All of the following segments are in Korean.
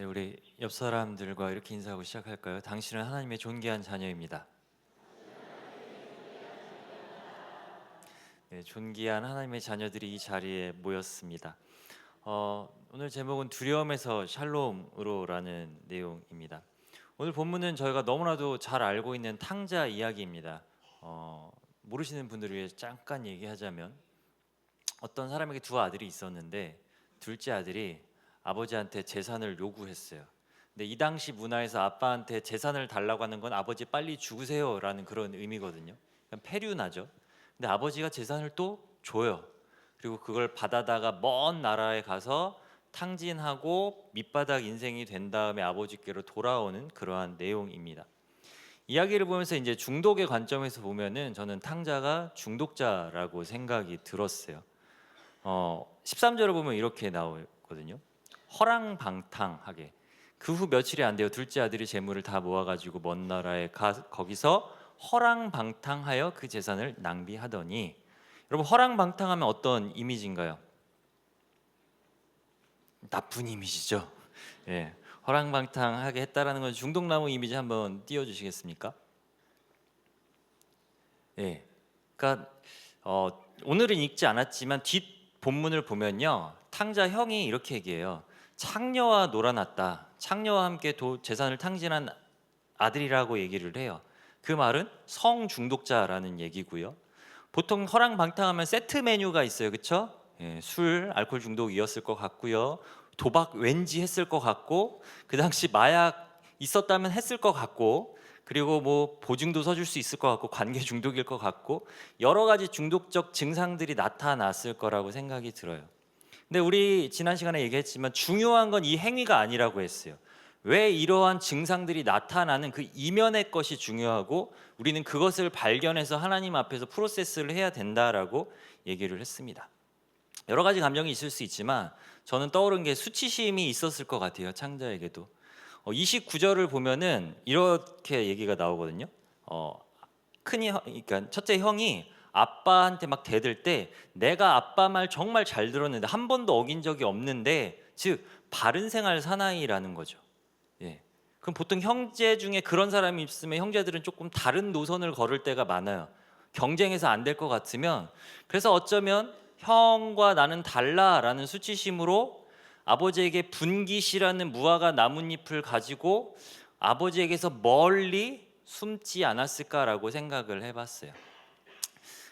네, 우리 옆 사람들과 이렇게 인사하고 시작할까요? 당신은 하나님의 존귀한 자녀입니다. 네, 존귀한 하나님의 자녀들이 이 자리에 모였습니다. 오늘 제목은 두려움에서 샬롬으로라는 내용입니다. 오늘 본문은 저희가 너무나도 잘 알고 있는 탕자 이야기입니다. 모르시는 분들을 위해 잠깐 얘기하자면 어떤 사람에게 두 아들이 있었는데 둘째 아들이 아버지한테 재산을 요구했어요. 근데 이 당시 문화에서 아빠한테 재산을 달라고 하는 건 아버지 빨리 죽으세요라는 그런 의미거든요. 그냥 패류나죠. 근데 아버지가 재산을 또 줘요. 그리고 그걸 받아다가 먼 나라에 가서 탕진하고 밑바닥 인생이 된 다음에 아버지께로 돌아오는 그러한 내용입니다. 이야기를 보면서 이제 중독의 관점에서 보면은 저는 탕자가 중독자라고 생각이 들었어요. 13절을 보면 이렇게 나오거든요. 허랑방탕하게 그 후 며칠이 안 돼요. 둘째 아들이 재물을 다 모아가지고 먼 나라에 거기서 허랑방탕하여 그 재산을 낭비하더니, 여러분 허랑방탕하면 어떤 이미지인가요? 나쁜 이미지죠. 예, 허랑방탕하게 했다라는 건 중독나무 이미지 한번 띄워주시겠습니까? 예, 그러니까 오늘은 읽지 않았지만 뒷 본문을 보면요, 탕자 형이 이렇게 얘기해요. 창녀와 놀아났다. 창녀와 함께 재산을 탕진한 아들이라고 얘기를 해요. 그 말은 성중독자라는 얘기고요. 보통 허랑방탕하면 세트 메뉴가 있어요, 그렇죠? 예, 술, 알코올 중독이었을 것 같고요. 도박 왠지 했을 것 같고, 그 당시 마약 있었다면 했을 것 같고, 그리고 뭐 보증도 서줄 수 있을 것 같고, 관계 중독일 것 같고, 여러 가지 중독적 증상들이 나타났을 거라고 생각이 들어요. 근데 우리 지난 시간에 얘기했지만 중요한 건 이 행위가 아니라고 했어요. 왜 이러한 증상들이 나타나는 그 이면의 것이 중요하고, 우리는 그것을 발견해서 하나님 앞에서 프로세스를 해야 된다라고 얘기를 했습니다. 여러 가지 감정이 있을 수 있지만 저는 떠오른 게 수치심이 있었을 것 같아요. 창자에게도. 29절을 보면은 이렇게 얘기가 나오거든요. 그러니까 첫째 형이 아빠한테 막 대들 때, 내가 아빠 말 정말 잘 들었는데 한 번도 어긴 적이 없는데, 즉 바른 생활 사나이라는 거죠. 예. 그럼 보통 형제 중에 그런 사람이 있으면 형제들은 조금 다른 노선을 걸을 때가 많아요. 경쟁해서 안 될 것 같으면. 그래서 어쩌면 형과 나는 달라라는 수치심으로 아버지에게 분깃이라는 무화과 나뭇잎을 가지고 아버지에게서 멀리 숨지 않았을까라고 생각을 해봤어요.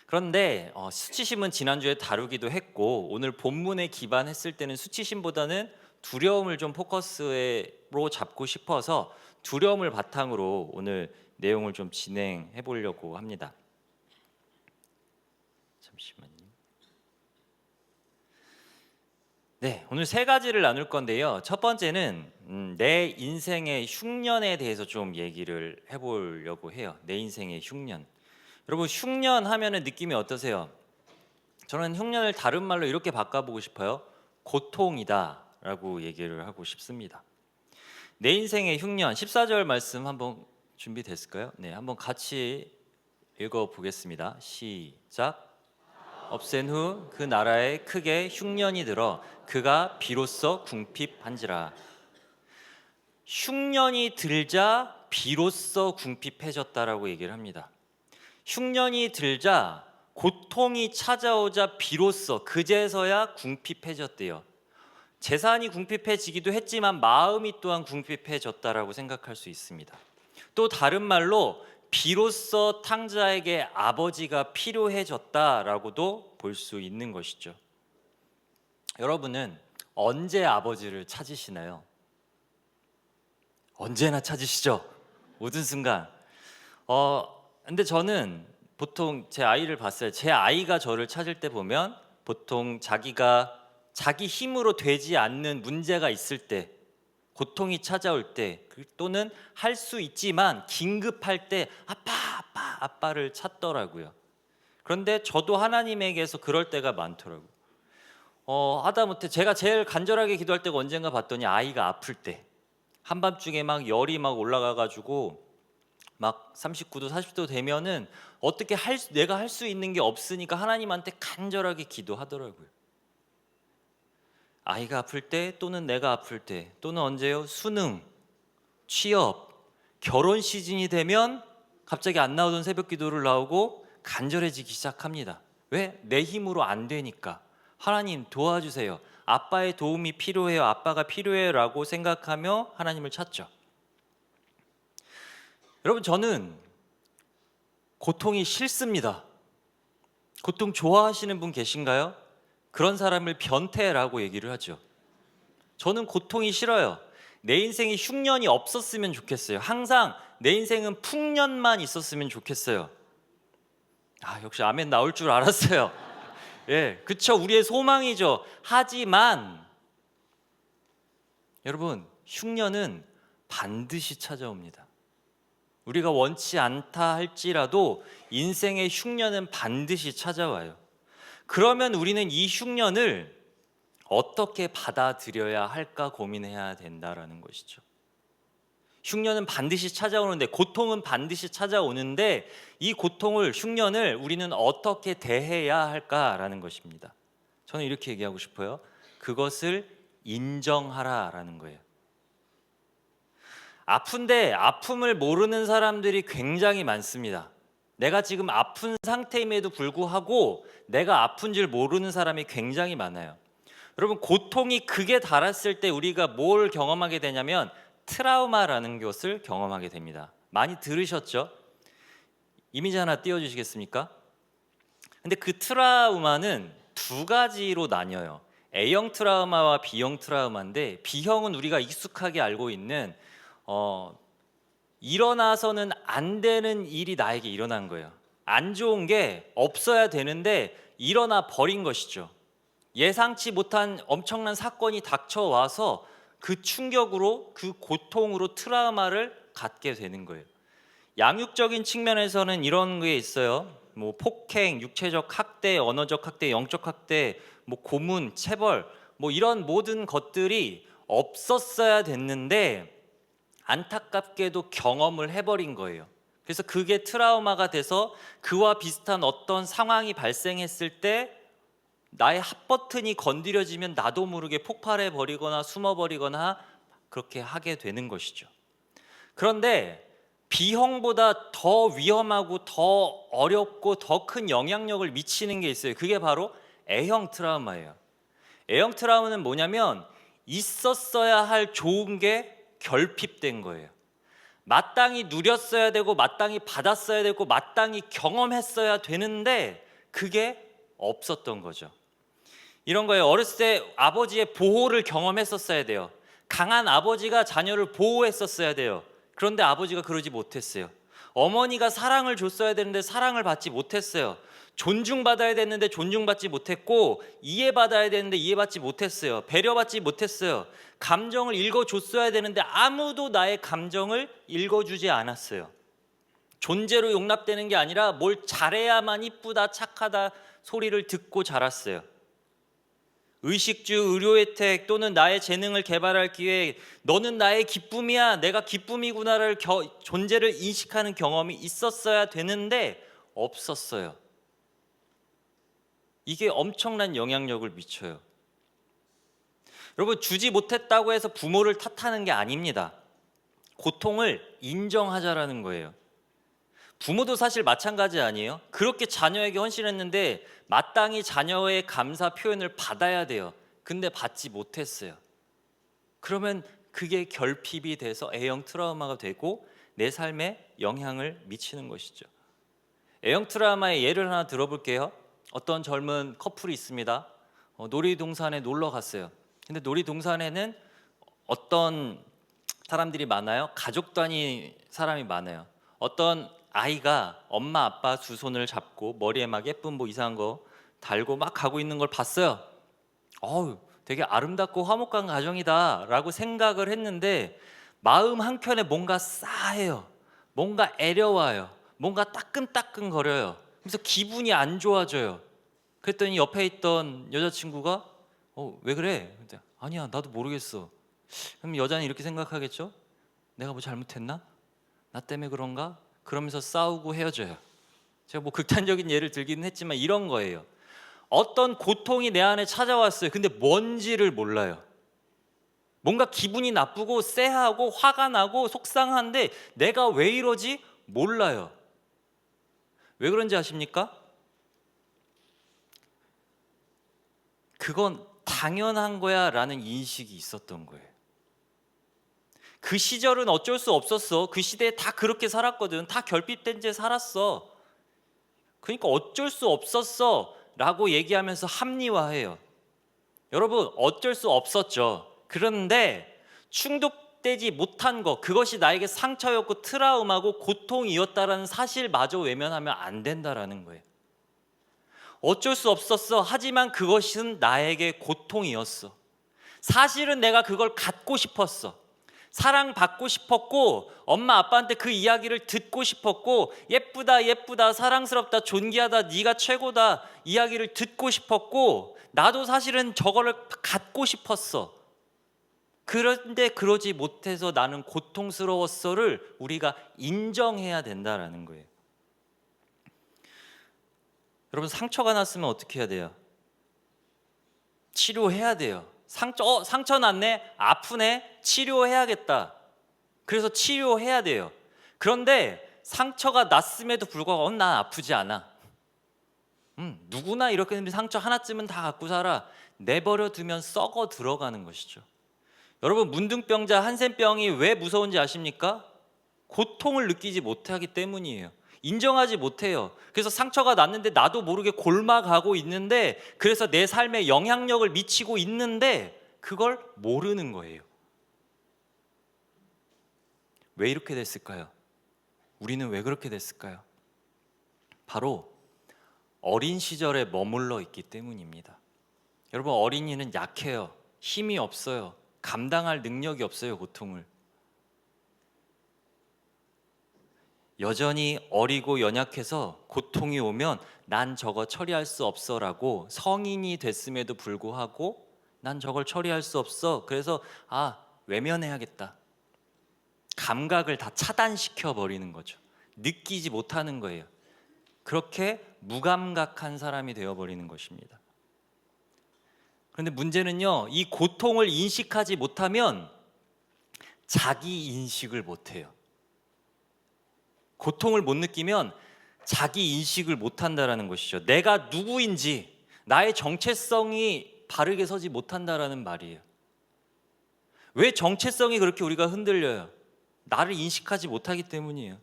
그런데 수치심은 지난주에 다루기도 했고, 오늘 본문에 기반했을 때는 수치심보다는 두려움을 좀 포커스로 잡고 싶어서 두려움을 바탕으로 오늘 내용을 좀 진행해 보려고 합니다. 잠시만요. 네, 오늘 세 가지를 나눌 건데요. 첫 번째는 내 인생의 흉년에 대해서 좀 얘기를 해보려고 해요. 내 인생의 흉년. 여러분, 흉년 하면은 느낌이 어떠세요? 저는 흉년을 다른 말로 이렇게 바꿔보고 싶어요. 고통이다라고 얘기를 하고 싶습니다. 내 인생의 흉년, 14절 말씀 한번 준비됐을까요? 네, 한번 같이 읽어보겠습니다. 시작. 없앤 후 그 나라에 크게 흉년이 들어 그가 비로소 궁핍한지라. 흉년이 들자 비로소 궁핍해졌다라고 얘기를 합니다. 흉년이 들자, 고통이 찾아오자 비로소, 그제서야 궁핍해졌대요. 재산이 궁핍해지기도 했지만 마음이 또한 궁핍해졌다라고 생각할 수 있습니다. 또 다른 말로 비로소 탕자에게 아버지가 필요해졌다라고도 볼 수 있는 것이죠. 여러분은 언제 아버지를 찾으시나요? 언제나 찾으시죠? 모든 순간. 근데 저는 보통 제 아이를 봤어요. 제 아이가 저를 찾을 때 보면 보통 자기가 자기 힘으로 되지 않는 문제가 있을 때, 고통이 찾아올 때, 또는 할 수 있지만 긴급할 때 아빠를 찾더라고요. 그런데 저도 하나님에게서 그럴 때가 많더라고요. 하다못해 제가 제일 간절하게 기도할 때가 언젠가 봤더니 아이가 아플 때, 한밤중에 막 열이 막 올라가가지고 막 39도 40도 되면은 어떻게 내가 할 수 있는 게 없으니까 하나님한테 간절하게 기도하더라고요. 아이가 아플 때 또는 내가 아플 때 또는 언제요? 수능, 취업, 결혼 시즌이 되면 갑자기 안 나오던 새벽 기도를 나오고 간절해지기 시작합니다. 왜? 내 힘으로 안 되니까. 하나님 도와주세요. 아빠의 도움이 필요해요. 아빠가 필요해요 라고 생각하며 하나님을 찾죠. 여러분, 저는 고통이 싫습니다. 고통 좋아하시는 분 계신가요? 그런 사람을 변태라고 얘기를 하죠. 저는 고통이 싫어요. 내 인생에 흉년이 없었으면 좋겠어요. 항상 내 인생은 풍년만 있었으면 좋겠어요. 역시 아멘 나올 줄 알았어요. 예, 그쵸. 우리의 소망이죠. 하지만 여러분, 흉년은 반드시 찾아옵니다. 우리가 원치 않다 할지라도 인생의 흉년은 반드시 찾아와요. 그러면 우리는 이 흉년을 어떻게 받아들여야 할까 고민해야 된다라는 것이죠. 흉년은 반드시 찾아오는데, 고통은 반드시 찾아오는데 이 고통을, 흉년을 우리는 어떻게 대해야 할까라는 것입니다. 저는 이렇게 얘기하고 싶어요. 그것을 인정하라라는 거예요. 아픈데 아픔을 모르는 사람들이 굉장히 많습니다. 내가 지금 아픈 상태임에도 불구하고 내가 아픈 줄 모르는 사람이 굉장히 많아요. 여러분, 고통이 극에 달했을 때 우리가 뭘 경험하게 되냐면 트라우마라는 것을 경험하게 됩니다. 많이 들으셨죠? 이미지 하나 띄워주시겠습니까? 근데 그 트라우마는 두 가지로 나뉘어요. A형 트라우마와 B형 트라우마인데, B형은 우리가 익숙하게 알고 있는 일어나서는 안 되는 일이 나에게 일어난 거예요. 안 좋은 게 없어야 되는데 일어나 버린 것이죠. 예상치 못한 엄청난 사건이 닥쳐와서 그 충격으로, 그 고통으로 트라우마를 갖게 되는 거예요. 양육적인 측면에서는 이런 게 있어요. 뭐 폭행, 육체적 학대, 언어적 학대, 영적 학대, 뭐 고문, 체벌, 뭐 이런 모든 것들이 없었어야 됐는데 안타깝게도 경험을 해버린 거예요. 그래서 그게 트라우마가 돼서 그와 비슷한 어떤 상황이 발생했을 때 나의 핫버튼이 건드려지면 나도 모르게 폭발해 버리거나 숨어버리거나 그렇게 하게 되는 것이죠. 그런데 B형보다 더 위험하고 더 어렵고 더 큰 영향력을 미치는 게 있어요. 그게 바로 A형 트라우마예요. A형 트라우마는 뭐냐면 있었어야 할 좋은 게 결핍된 거예요. 마땅히 누렸어야 되고 마땅히 받았어야 되고 마땅히 경험했어야 되는데 그게 없었던 거죠. 이런 거예요. 어렸을 때 아버지의 보호를 경험했었어야 돼요. 강한 아버지가 자녀를 보호했었어야 돼요. 그런데 아버지가 그러지 못했어요. 어머니가 사랑을 줬어야 되는데 사랑을 받지 못했어요. 존중받아야 되는데 존중받지 못했고, 이해받아야 되는데 이해받지 못했어요. 배려받지 못했어요. 감정을 읽어줬어야 되는데 아무도 나의 감정을 읽어주지 않았어요. 존재로 용납되는 게 아니라 뭘 잘해야만 이쁘다, 착하다 소리를 듣고 자랐어요. 의식주, 의료 혜택 또는 나의 재능을 개발할 기회, 너는 나의 기쁨이야, 내가 기쁨이구나를 존재를 인식하는 경험이 있었어야 되는데 없었어요. 이게 엄청난 영향력을 미쳐요. 여러분, 주지 못했다고 해서 부모를 탓하는 게 아닙니다. 고통을 인정하자라는 거예요. 부모도 사실 마찬가지 아니에요? 그렇게 자녀에게 헌신했는데 마땅히 자녀의 감사 표현을 받아야 돼요. 근데 받지 못했어요. 그러면 그게 결핍이 돼서 A형 트라우마가 되고 내 삶에 영향을 미치는 것이죠. A형 트라우마의 예를 하나 들어볼게요. 어떤 젊은 커플이 있습니다. 놀이동산에 놀러 갔어요. 근데 놀이동산에는 어떤 사람들이 많아요? 가족 단위 사람이 많아요. 어떤 아이가 엄마 아빠 두 손을 잡고 머리에 막 예쁜 뭐 이상한 거 달고 막 가고 있는 걸 봤어요. 되게 아름답고 화목한 가정이다 라고 생각을 했는데 마음 한켠에 뭔가 싸해요. 뭔가 애려와요. 뭔가 따끔따끔거려요. 그래서 기분이 안 좋아져요. 그랬더니 옆에 있던 여자친구가 왜 그래? 아니야, 나도 모르겠어. 그럼 여자는 이렇게 생각하겠죠? 내가 뭐 잘못했나? 나 때문에 그런가? 그러면서 싸우고 헤어져요. 제가 뭐 극단적인 예를 들기는 했지만 이런 거예요. 어떤 고통이 내 안에 찾아왔어요. 근데 뭔지를 몰라요. 뭔가 기분이 나쁘고 쎄하고 화가 나고 속상한데 내가 왜 이러지? 몰라요. 왜 그런지 아십니까? 그건 당연한 거야 라는 인식이 있었던 거예요. 그 시절은 어쩔 수 없었어. 그 시대에 다 그렇게 살았거든. 다 결핍된 채 살았어. 그러니까 어쩔 수 없었어 라고 얘기하면서 합리화해요. 여러분, 어쩔 수 없었죠. 그런데 충족되지 못한 것, 그것이 나에게 상처였고 트라우마고 고통이었다라는 사실마저 외면하면 안 된다라는 거예요. 어쩔 수 없었어. 하지만 그것은 나에게 고통이었어. 사실은 내가 그걸 갖고 싶었어. 사랑받고 싶었고 엄마 아빠한테 그 이야기를 듣고 싶었고 예쁘다 예쁘다 사랑스럽다 존귀하다 네가 최고다 이야기를 듣고 싶었고 나도 사실은 저거를 갖고 싶었어. 그런데 그러지 못해서 나는 고통스러웠어를 우리가 인정해야 된다라는 거예요. 여러분, 상처가 났으면 어떻게 해야 돼요? 치료해야 돼요. 상처 났네? 아프네? 치료해야겠다. 그래서 치료해야 돼요. 그런데 상처가 났음에도 불구하고 난 아프지 않아. 누구나 이렇게 상처 하나쯤은 다 갖고 살아. 내버려 두면 썩어 들어가는 것이죠. 여러분, 문둥병자 한센병이 왜 무서운지 아십니까? 고통을 느끼지 못하기 때문이에요. 인정하지 못해요. 그래서 상처가 났는데 나도 모르게 골마가고 있는데 그래서 내 삶에 영향력을 미치고 있는데 그걸 모르는 거예요. 왜 이렇게 됐을까요? 우리는 왜 그렇게 됐을까요? 바로 어린 시절에 머물러 있기 때문입니다. 여러분, 어린이는 약해요. 힘이 없어요. 감당할 능력이 없어요, 고통을. 여전히 어리고 연약해서 고통이 오면 난 저거 처리할 수 없어라고 성인이 됐음에도 불구하고 난 저걸 처리할 수 없어. 그래서 외면해야겠다. 감각을 다 차단시켜 버리는 거죠. 느끼지 못하는 거예요. 그렇게 무감각한 사람이 되어 버리는 것입니다. 그런데 문제는요, 이 고통을 인식하지 못하면 자기 인식을 못해요. 고통을 못 느끼면 자기 인식을 못한다라는 것이죠. 내가 누구인지, 나의 정체성이 바르게 서지 못한다라는 말이에요. 왜 정체성이 그렇게 우리가 흔들려요? 나를 인식하지 못하기 때문이에요.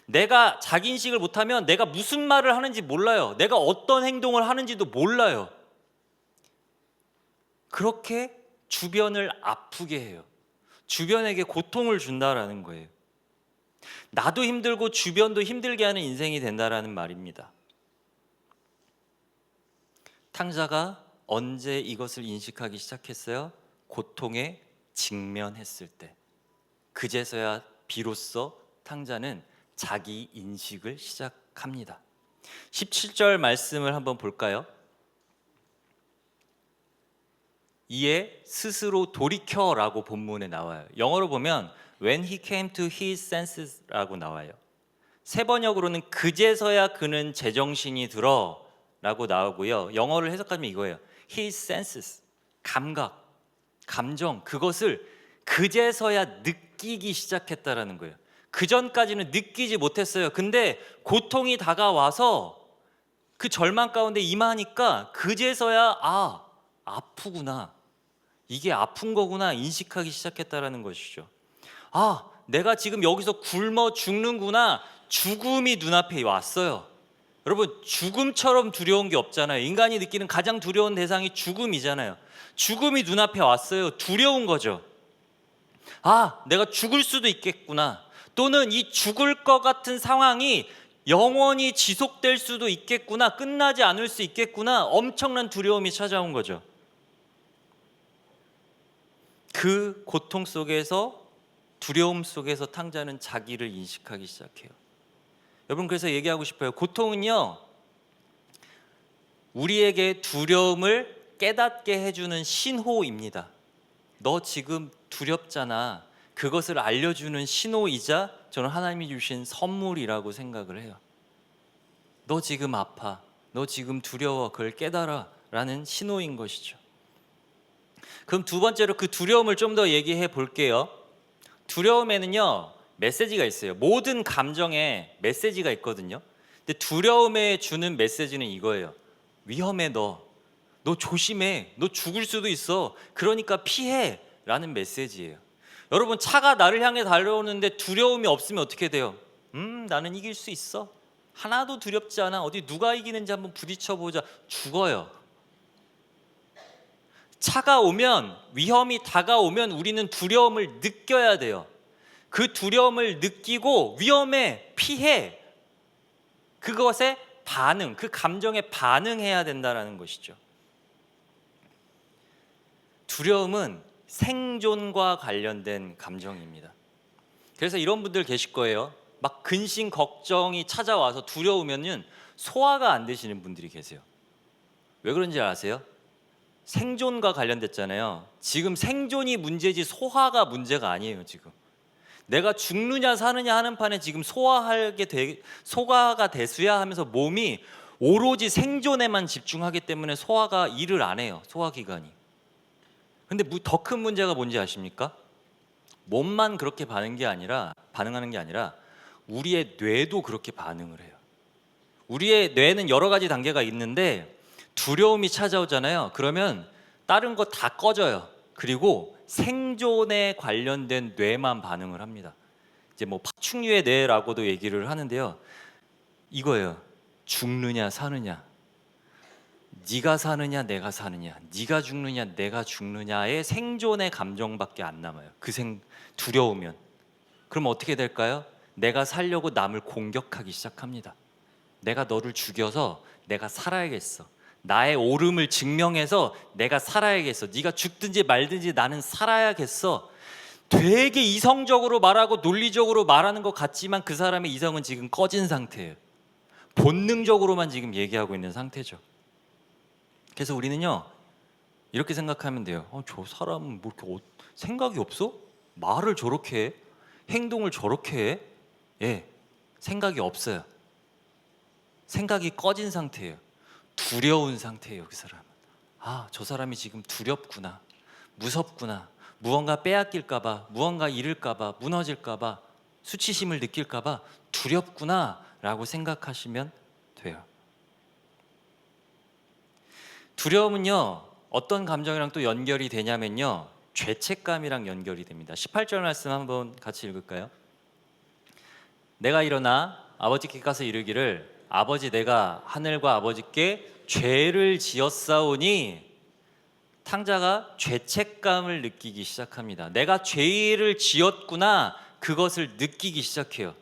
내가 자기 인식을 못하면 내가 무슨 말을 하는지 몰라요. 내가 어떤 행동을 하는지도 몰라요. 그렇게 주변을 아프게 해요. 주변에게 고통을 준다라는 거예요. 나도 힘들고 주변도 힘들게 하는 인생이 된다라는 말입니다. 탕자가 언제 이것을 인식하기 시작했어요? 고통에 직면했을 때. 그제서야 비로소 탕자는 자기 인식을 시작합니다. 17절 말씀을 한번 볼까요? 이에 스스로 돌이켜라고 본문에 나와요. 영어로 보면 When he came to his senses라고 나와요. 세 번역으로는 그제서야 그는 제정신이 들어라고 나오고요. 영어를 해석하면 이거예요. His senses, 감각, 감정, 그것을 그제서야 느끼기 시작했다라는 거예요. 그 전까지는 느끼지 못했어요. 근데 고통이 다가와서 그 절망 가운데 임하니까 그제서야 아프구나, 이게 아픈 거구나 인식하기 시작했다라는 것이죠. 내가 지금 여기서 굶어 죽는구나. 죽음이 눈앞에 왔어요. 여러분, 죽음처럼 두려운 게 없잖아요. 인간이 느끼는 가장 두려운 대상이 죽음이잖아요. 죽음이 눈앞에 왔어요. 두려운 거죠. 내가 죽을 수도 있겠구나. 또는 이 죽을 것 같은 상황이 영원히 지속될 수도 있겠구나. 끝나지 않을 수 있겠구나. 엄청난 두려움이 찾아온 거죠. 그 고통 속에서, 두려움 속에서 탕자는 자기를 인식하기 시작해요. 여러분, 그래서 얘기하고 싶어요. 고통은요, 우리에게 두려움을 깨닫게 해주는 신호입니다. 너 지금 두렵잖아. 그것을 알려주는 신호이자 저는 하나님이 주신 선물이라고 생각을 해요. 너 지금 아파. 너 지금 두려워. 그걸 깨달아. 라는 신호인 것이죠. 그럼 두 번째로 그 두려움을 좀 더 얘기해 볼게요. 두려움에는요, 메시지가 있어요. 모든 감정에 메시지가 있거든요. 근데 두려움에 주는 메시지는 이거예요. 위험해, 너 조심해. 너 죽을 수도 있어. 그러니까 피해. 라는 메시지예요. 여러분, 차가 나를 향해 달려오는데 두려움이 없으면 어떻게 돼요? 나는 이길 수 있어. 하나도 두렵지 않아. 어디 누가 이기는지 한번 부딪혀보자. 죽어요. 차가 오면, 위험이 다가오면 우리는 두려움을 느껴야 돼요. 그 두려움을 느끼고 위험에 피해. 그것에 반응, 그 감정에 반응해야 된다는 것이죠. 두려움은 생존과 관련된 감정입니다. 그래서 이런 분들 계실 거예요. 막 근심 걱정이 찾아와서 두려우면은 소화가 안 되시는 분들이 계세요. 왜 그런지 아세요? 생존과 관련됐잖아요. 지금 생존이 문제지 소화가 문제가 아니에요. 지금 내가 죽느냐 사느냐 하는 판에 지금 소화가 대수야 하면서 몸이 오로지 생존에만 집중하기 때문에 소화가 일을 안 해요. 소화기관이. 근데 더 큰 문제가 뭔지 아십니까? 몸만 그렇게 반응하는 게 아니라 우리의 뇌도 그렇게 반응을 해요. 우리의 뇌는 여러 가지 단계가 있는데 두려움이 찾아오잖아요. 그러면 다른 거 다 꺼져요. 그리고 생존에 관련된 뇌만 반응을 합니다. 이제 뭐 파충류의 뇌라고도 얘기를 하는데요. 이거예요. 죽느냐 사느냐, 네가 사느냐 내가 사느냐, 네가 죽느냐 내가 죽느냐의 생존의 감정밖에 안 남아요. 두려우면. 그럼 어떻게 될까요? 내가 살려고 남을 공격하기 시작합니다. 내가 너를 죽여서 내가 살아야겠어. 나의 옳음을 증명해서 내가 살아야겠어. 네가 죽든지 말든지 나는 살아야겠어. 되게 이성적으로 말하고 논리적으로 말하는 것 같지만 그 사람의 이성은 지금 꺼진 상태예요. 본능적으로만 지금 얘기하고 있는 상태죠. 그래서 우리는요, 이렇게 생각하면 돼요. 저 사람은 뭐 이렇게 생각이 없어? 말을 저렇게 해? 행동을 저렇게 해? 예, 생각이 없어요. 생각이 꺼진 상태예요. 두려운 상태예요. 그 사람은. 저 사람이 지금 두렵구나, 무섭구나, 무언가 빼앗길까봐, 무언가 잃을까봐, 무너질까봐, 수치심을 느낄까봐 두렵구나 라고 생각하시면 돼요. 두려움은요, 어떤 감정이랑 또 연결이 되냐면요, 죄책감이랑 연결이 됩니다. 18절 말씀 한번 같이 읽을까요? 내가 일어나 아버지께 가서 이르기를 아버지, 내가 하늘과 아버지께 죄를 지었사오니, 탕자가 죄책감을 느끼기 시작합니다. 내가 죄를 지었구나, 그것을 느끼기 시작해요.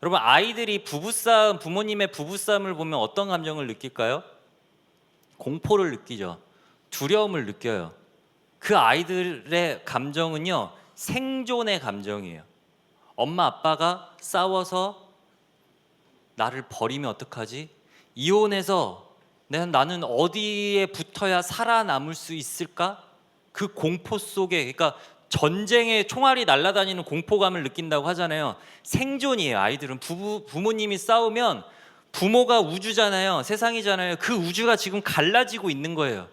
여러분, 아이들이 부모님의 부부싸움을 보면 어떤 감정을 느낄까요? 공포를 느끼죠. 두려움을 느껴요. 그 아이들의 감정은요, 생존의 감정이에요. 엄마 아빠가 싸워서 나를 버리면 어떡하지? 이혼해서 나는 어디에 붙어야 살아남을 수 있을까? 그 공포 속에, 그러니까 전쟁에 총알이 날아다니는 공포감을 느낀다고 하잖아요. 생존이에요. 아이들은 부모님이 싸우면, 부모가 우주잖아요. 세상이잖아요. 그 우주가 지금 갈라지고 있는 거예요.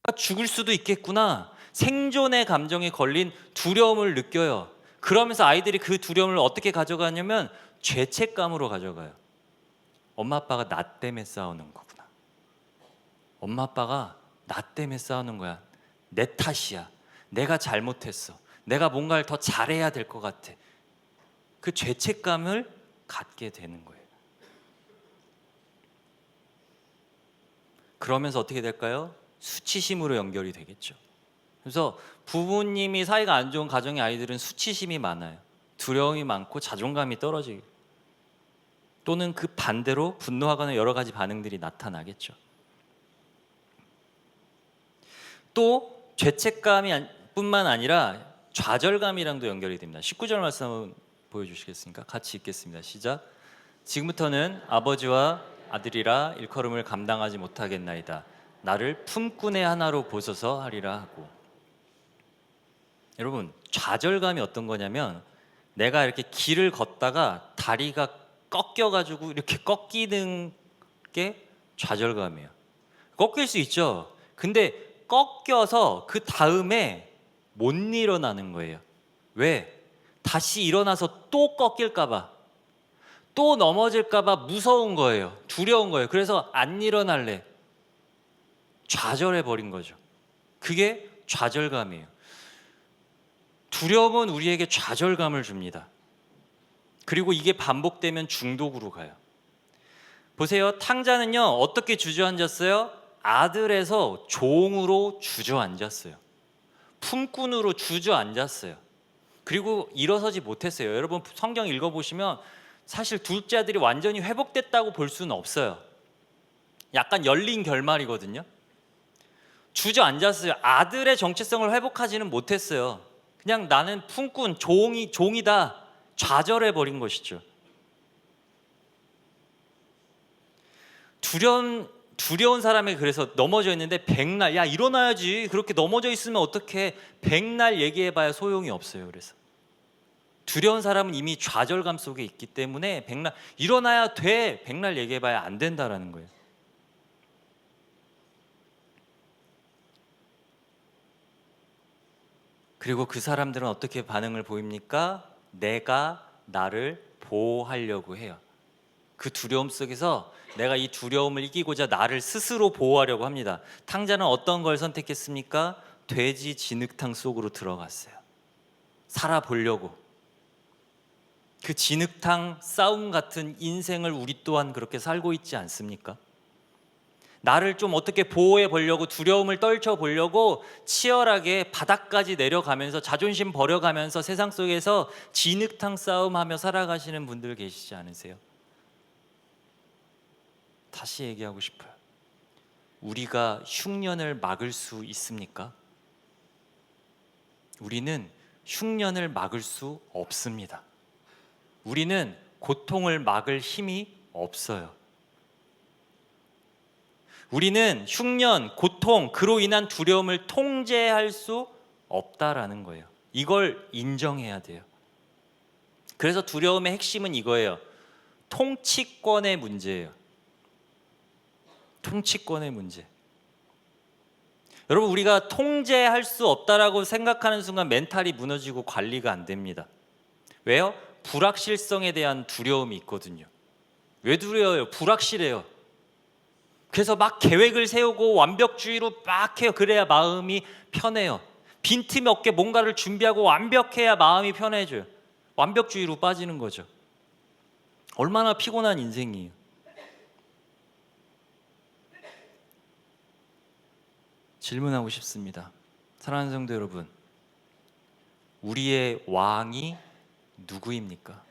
내가 죽을 수도 있겠구나. 생존의 감정에 걸린 두려움을 느껴요. 그러면서 아이들이 그 두려움을 어떻게 가져가냐면 죄책감으로 가져가요. 엄마 아빠가 나 때문에 싸우는 거구나. 엄마 아빠가 나 때문에 싸우는 거야. 내 탓이야. 내가 잘못했어. 내가 뭔가를 더 잘해야 될 것 같아. 그 죄책감을 갖게 되는 거예요. 그러면서 어떻게 될까요? 수치심으로 연결이 되겠죠. 그래서 부모님이 사이가 안 좋은 가정의 아이들은 수치심이 많아요. 두려움이 많고 자존감이 떨어지고, 또는 그 반대로 분노하거나 여러 가지 반응들이 나타나겠죠. 또 죄책감이 뿐만 아니라 좌절감이랑도 연결이 됩니다. 19절 말씀 한번 보여주시겠습니까? 같이 읽겠습니다. 시작. 지금부터는 아버지와 아들이라 일컬음을 감당하지 못하겠나이다. 나를 품꾼의 하나로 보소서 하리라 하고. 여러분, 좌절감이 어떤 거냐면, 내가 이렇게 길을 걷다가 다리가 꺾여가지고 이렇게 꺾이는 게 좌절감이에요. 꺾일 수 있죠. 근데 꺾여서 그 다음에 못 일어나는 거예요. 왜? 다시 일어나서 또 꺾일까 봐, 또 넘어질까 봐 무서운 거예요. 두려운 거예요. 그래서 안 일어날래. 좌절해 버린 거죠. 그게 좌절감이에요. 두려움은 우리에게 좌절감을 줍니다. 그리고 이게 반복되면 중독으로 가요. 보세요. 탕자는요, 어떻게 주저앉았어요? 아들에서 종으로 주저앉았어요. 품꾼으로 주저앉았어요. 그리고 일어서지 못했어요. 여러분 성경 읽어보시면 사실 둘째 아들이 완전히 회복됐다고 볼 수는 없어요. 약간 열린 결말이거든요. 주저앉았어요. 아들의 정체성을 회복하지는 못했어요. 그냥 나는 품꾼, 종이다. 좌절해 버린 것이죠. 두려운 사람이 그래서 넘어져 있는데 백날, 야 일어나야지, 그렇게 넘어져 있으면 어떡해, 백날 얘기해봐야 소용이 없어요. 그래서 두려운 사람은 이미 좌절감 속에 있기 때문에 백날 일어나야 돼, 백날 얘기해봐야 안 된다라는 거예요. 그리고 그 사람들은 어떻게 반응을 보입니까? 내가 나를 보호하려고 해요. 그 두려움 속에서 내가 이 두려움을 이기고자 나를 스스로 보호하려고 합니다. 탕자는 어떤 걸 선택했습니까? 돼지 진흙탕 속으로 들어갔어요. 살아보려고. 그 진흙탕 싸움 같은 인생을 우리 또한 그렇게 살고 있지 않습니까? 나를 좀 어떻게 보호해 보려고, 두려움을 떨쳐 보려고 치열하게 바닥까지 내려가면서 자존심 버려가면서 세상 속에서 진흙탕 싸움하며 살아가시는 분들 계시지 않으세요? 다시 얘기하고 싶어요. 우리가 흉년을 막을 수 있습니까? 우리는 흉년을 막을 수 없습니다. 우리는 고통을 막을 힘이 없어요. 우리는 흉년, 고통, 그로 인한 두려움을 통제할 수 없다라는 거예요. 이걸 인정해야 돼요. 그래서 두려움의 핵심은 이거예요. 통치권의 문제예요. 통치권의 문제. 여러분, 우리가 통제할 수 없다라고 생각하는 순간 멘탈이 무너지고 관리가 안 됩니다. 왜요? 불확실성에 대한 두려움이 있거든요. 왜 두려워요? 불확실해요. 그래서 막 계획을 세우고 완벽주의로 막 해요. 그래야 마음이 편해요. 빈틈이 없게 뭔가를 준비하고 완벽해야 마음이 편해져요. 완벽주의로 빠지는 거죠. 얼마나 피곤한 인생이에요. 질문하고 싶습니다. 사랑하는 성도 여러분, 우리의 왕이 누구입니까?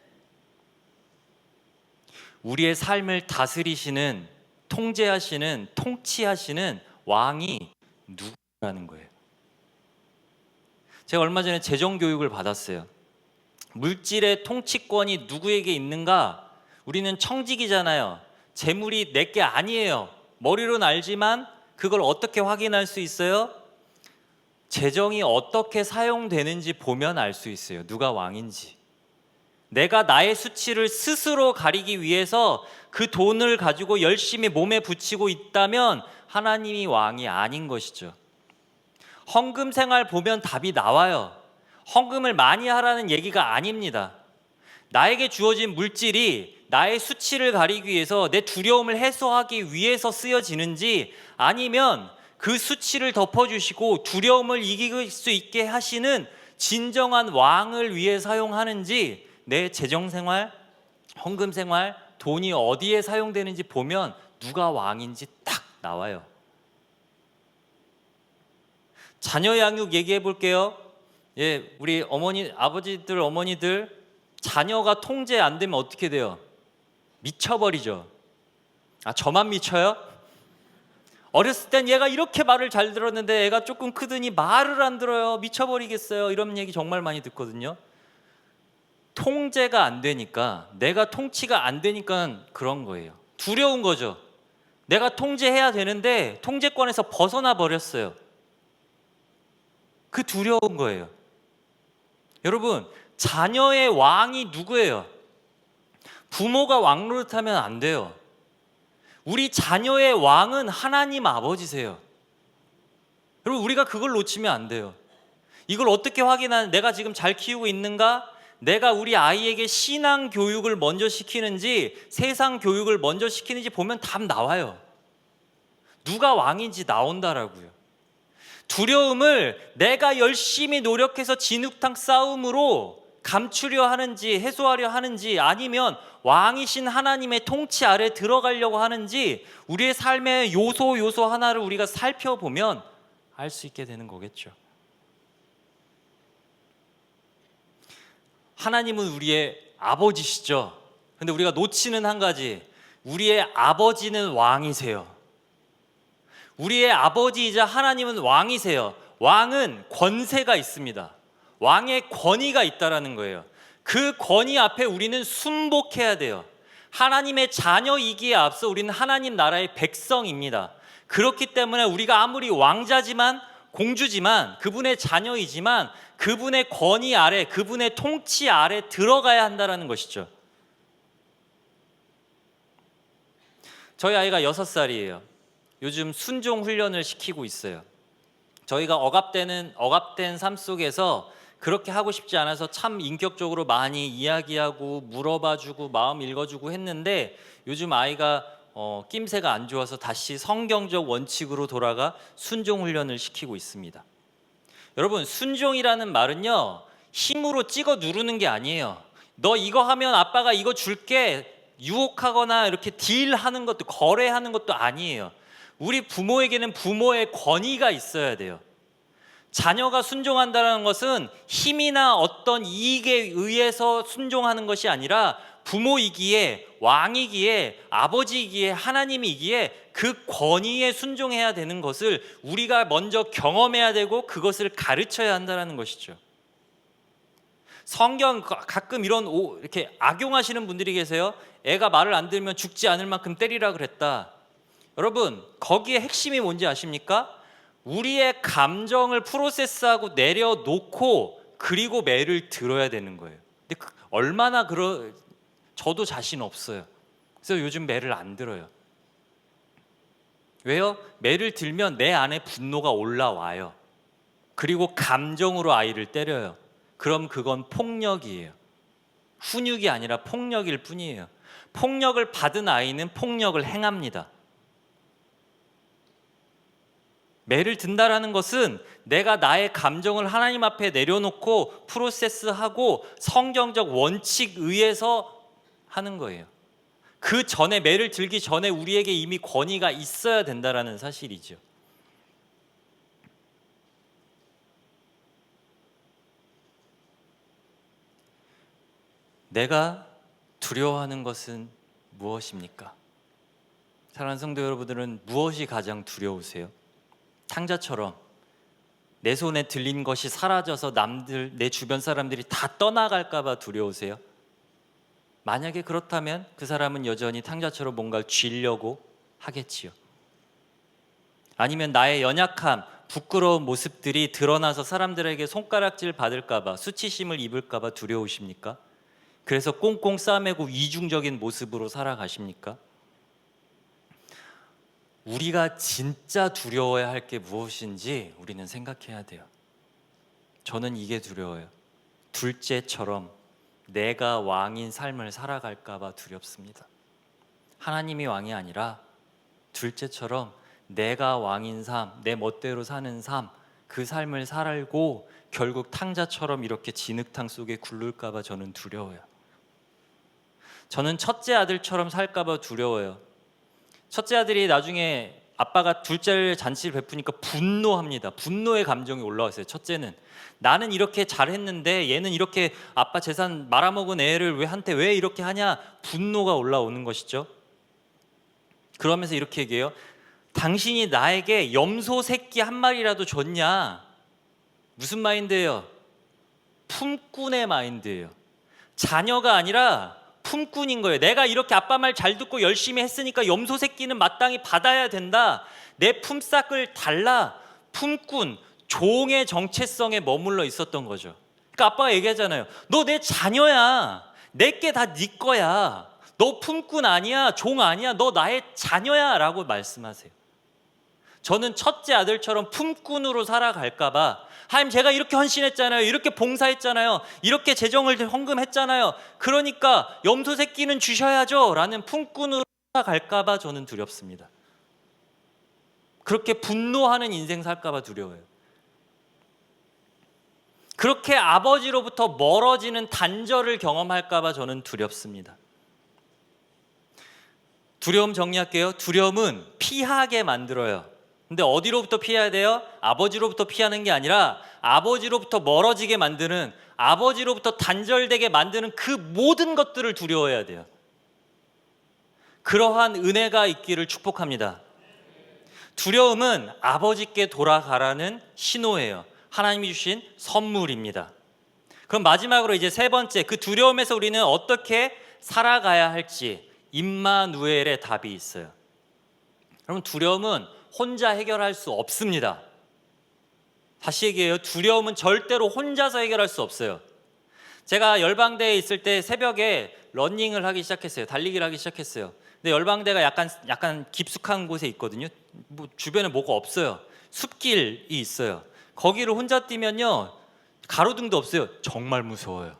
우리의 삶을 다스리시는, 통제하시는, 통치하시는 왕이 누구라는 거예요. 제가 얼마 전에 재정교육을 받았어요. 물질의 통치권이 누구에게 있는가? 우리는 청직이잖아요. 재물이 내게 아니에요. 머리로는 알지만 그걸 어떻게 확인할 수 있어요? 재정이 어떻게 사용되는지 보면 알 수 있어요. 누가 왕인지. 내가 나의 수치를 스스로 가리기 위해서 그 돈을 가지고 열심히 몸에 붙이고 있다면 하나님이 왕이 아닌 것이죠. 헌금 생활 보면 답이 나와요. 헌금을 많이 하라는 얘기가 아닙니다. 나에게 주어진 물질이 나의 수치를 가리기 위해서, 내 두려움을 해소하기 위해서 쓰여지는지, 아니면 그 수치를 덮어주시고 두려움을 이길 수 있게 하시는 진정한 왕을 위해 사용하는지, 내 재정생활, 헌금생활, 돈이 어디에 사용되는지 보면 누가 왕인지 딱 나와요. 자녀 양육 얘기해 볼게요. 예, 우리 어머니, 아버지들, 어머니들, 자녀가 통제 안 되면 어떻게 돼요? 미쳐버리죠. 아, 저만 미쳐요? 어렸을 땐 얘가 이렇게 말을 잘 들었는데 애가 조금 크더니 말을 안 들어요. 미쳐버리겠어요. 이런 얘기 정말 많이 듣거든요. 통제가 안 되니까, 내가 통치가 안 되니까 그런 거예요. 두려운 거죠. 내가 통제해야 되는데 통제권에서 벗어나 버렸어요. 그 두려운 거예요. 여러분, 자녀의 왕이 누구예요? 부모가 왕 노릇하면 안 돼요. 우리 자녀의 왕은 하나님 아버지세요. 여러분, 우리가 그걸 놓치면 안 돼요. 이걸 어떻게 확인하는, 내가 지금 잘 키우고 있는가? 내가 우리 아이에게 신앙 교육을 먼저 시키는지 세상 교육을 먼저 시키는지 보면 답 나와요. 누가 왕인지 나온다라고요. 두려움을 내가 열심히 노력해서 진흙탕 싸움으로 감추려 하는지 해소하려 하는지, 아니면 왕이신 하나님의 통치 아래 들어가려고 하는지, 우리의 삶의 요소 하나를 우리가 살펴보면 알 수 있게 되는 거겠죠. 하나님은 우리의 아버지시죠. 근데 우리가 놓치는 한 가지, 우리의 아버지는 왕이세요. 우리의 아버지이자 하나님은 왕이세요. 왕은 권세가 있습니다. 왕의 권위가 있다라는 거예요. 그 권위 앞에 우리는 순복해야 돼요. 하나님의 자녀이기에 앞서 우리는 하나님 나라의 백성입니다. 그렇기 때문에 우리가 아무리 왕자지만, 공주지만, 그분의 자녀이지만 그분의 권위 아래, 그분의 통치 아래 들어가야 한다는 것이죠. 저희 아이가 6살이에요. 요즘 순종 훈련을 시키고 있어요. 저희가 억압된 삶 속에서 그렇게 하고 싶지 않아서 참 인격적으로 많이 이야기하고 물어봐주고 마음 읽어주고 했는데, 요즘 아이가 낌새가 안 좋아서 다시 성경적 원칙으로 돌아가 순종 훈련을 시키고 있습니다. 여러분, 순종이라는 말은요, 힘으로 찍어 누르는 게 아니에요. 너 이거 하면 아빠가 이거 줄게, 유혹하거나 이렇게 딜하는 것도, 거래하는 것도 아니에요. 우리 부모에게는 부모의 권위가 있어야 돼요. 자녀가 순종한다는 것은 힘이나 어떤 이익에 의해서 순종하는 것이 아니라, 부모이기에, 왕이기에, 아버지이기에, 하나님이기에 그 권위에 순종해야 되는 것을 우리가 먼저 경험해야 되고 그것을 가르쳐야 한다는 것이죠. 성경 가끔 이렇게 악용하시는 분들이 계세요. 애가 말을 안 들으면 죽지 않을 만큼 때리라 그랬다. 여러분, 거기에 핵심이 뭔지 아십니까? 우리의 감정을 프로세스하고 내려놓고 그리고 매를 들어야 되는 거예요. 근데 얼마나 저도 자신 없어요. 그래서 요즘 매를 안 들어요. 왜요? 매를 들면 내 안에 분노가 올라와요. 그리고 감정으로 아이를 때려요. 그럼 그건 폭력이에요. 훈육이 아니라 폭력일 뿐이에요. 폭력을 받은 아이는 폭력을 행합니다. 매를 든다라는 것은 내가 나의 감정을 하나님 앞에 내려놓고 프로세스하고 성경적 원칙 의해서 하는 거예요. 그 전에, 매를 들기 전에 우리에게 이미 권위가 있어야 된다라는 사실이죠. 내가 두려워하는 것은 무엇입니까? 사랑하는 성도 여러분들은 무엇이 가장 두려우세요? 탕자처럼 내 손에 들린 것이 사라져서 내 주변 사람들이 다 떠나갈까 봐 두려우세요? 만약에 그렇다면 그 사람은 여전히 탕자처럼 뭔가를 쥐려고 하겠지요. 아니면 나의 연약함, 부끄러운 모습들이 드러나서 사람들에게 손가락질 받을까 봐, 수치심을 입을까 봐 두려우십니까? 그래서 꽁꽁 싸매고 이중적인 모습으로 살아가십니까? 우리가 진짜 두려워야 할 게 무엇인지 우리는 생각해야 돼요. 저는 이게 두려워요. 둘째처럼 내가 왕인 삶을 살아갈까 봐 두렵습니다. 하나님이 왕이 아니라 둘째처럼 내가 왕인 삶, 내 멋대로 사는 삶, 그 삶을 살고 결국 탕자처럼 이렇게 진흙탕 속에 굴를까 봐 저는 두려워요. 저는 첫째 아들처럼 살까 봐 두려워요. 첫째 아들이 나중에 아빠가 둘째 잔치를 베푸니까 분노합니다. 분노의 감정이 올라왔어요. 첫째는 나는 이렇게 잘했는데 얘는 이렇게 아빠 재산 말아먹은 애를 왜 이렇게 하냐, 분노가 올라오는 것이죠. 그러면서 이렇게 얘기해요. 당신이 나에게 염소 새끼 한 마리라도 줬냐? 무슨 마인드예요? 품꾼의 마인드예요. 자녀가 아니라 품꾼인 거예요. 내가 이렇게 아빠 말 잘 듣고 열심히 했으니까 염소 새끼는 마땅히 받아야 된다. 내 품삯을 달라. 품꾼, 종의 정체성에 머물러 있었던 거죠. 그러니까 아빠가 얘기하잖아요. 너 내 자녀야. 내게 다 네 거야. 너 품꾼 아니야, 종 아니야, 너 나의 자녀야 라고 말씀하세요. 저는 첫째 아들처럼 품꾼으로 살아갈까 봐 하나님 제가 이렇게 헌신했잖아요, 이렇게 봉사했잖아요, 이렇게 재정을 헌금했잖아요, 그러니까 염소 새끼는 주셔야죠 라는 품꾼으로 살아갈까 봐 저는 두렵습니다. 그렇게 분노하는 인생 살까 봐 두려워요. 그렇게 아버지로부터 멀어지는 단절을 경험할까 봐 저는 두렵습니다. 두려움 정리할게요. 두려움은 피하게 만들어요. 근데 어디로부터 피해야 돼요? 아버지로부터 피하는 게 아니라 아버지로부터 멀어지게 만드는, 아버지로부터 단절되게 만드는 그 모든 것들을 두려워해야 돼요. 그러한 은혜가 있기를 축복합니다. 두려움은 아버지께 돌아가라는 신호예요. 하나님이 주신 선물입니다. 그럼 마지막으로 이제 세 번째, 그 두려움에서 우리는 어떻게 살아가야 할지, 임마누엘의 답이 있어요. 여러분, 두려움은 혼자 해결할 수 없습니다. 다시 얘기해요. 두려움은 절대로 혼자서 해결할 수 없어요. 제가 열방대에 있을 때 새벽에 러닝을 하기 시작했어요. 달리기를 하기 시작했어요. 근데 열방대가 약간 깊숙한 곳에 있거든요. 뭐 주변에 뭐가 없어요. 숲길이 있어요. 거기를 혼자 뛰면요, 가로등도 없어요. 정말 무서워요.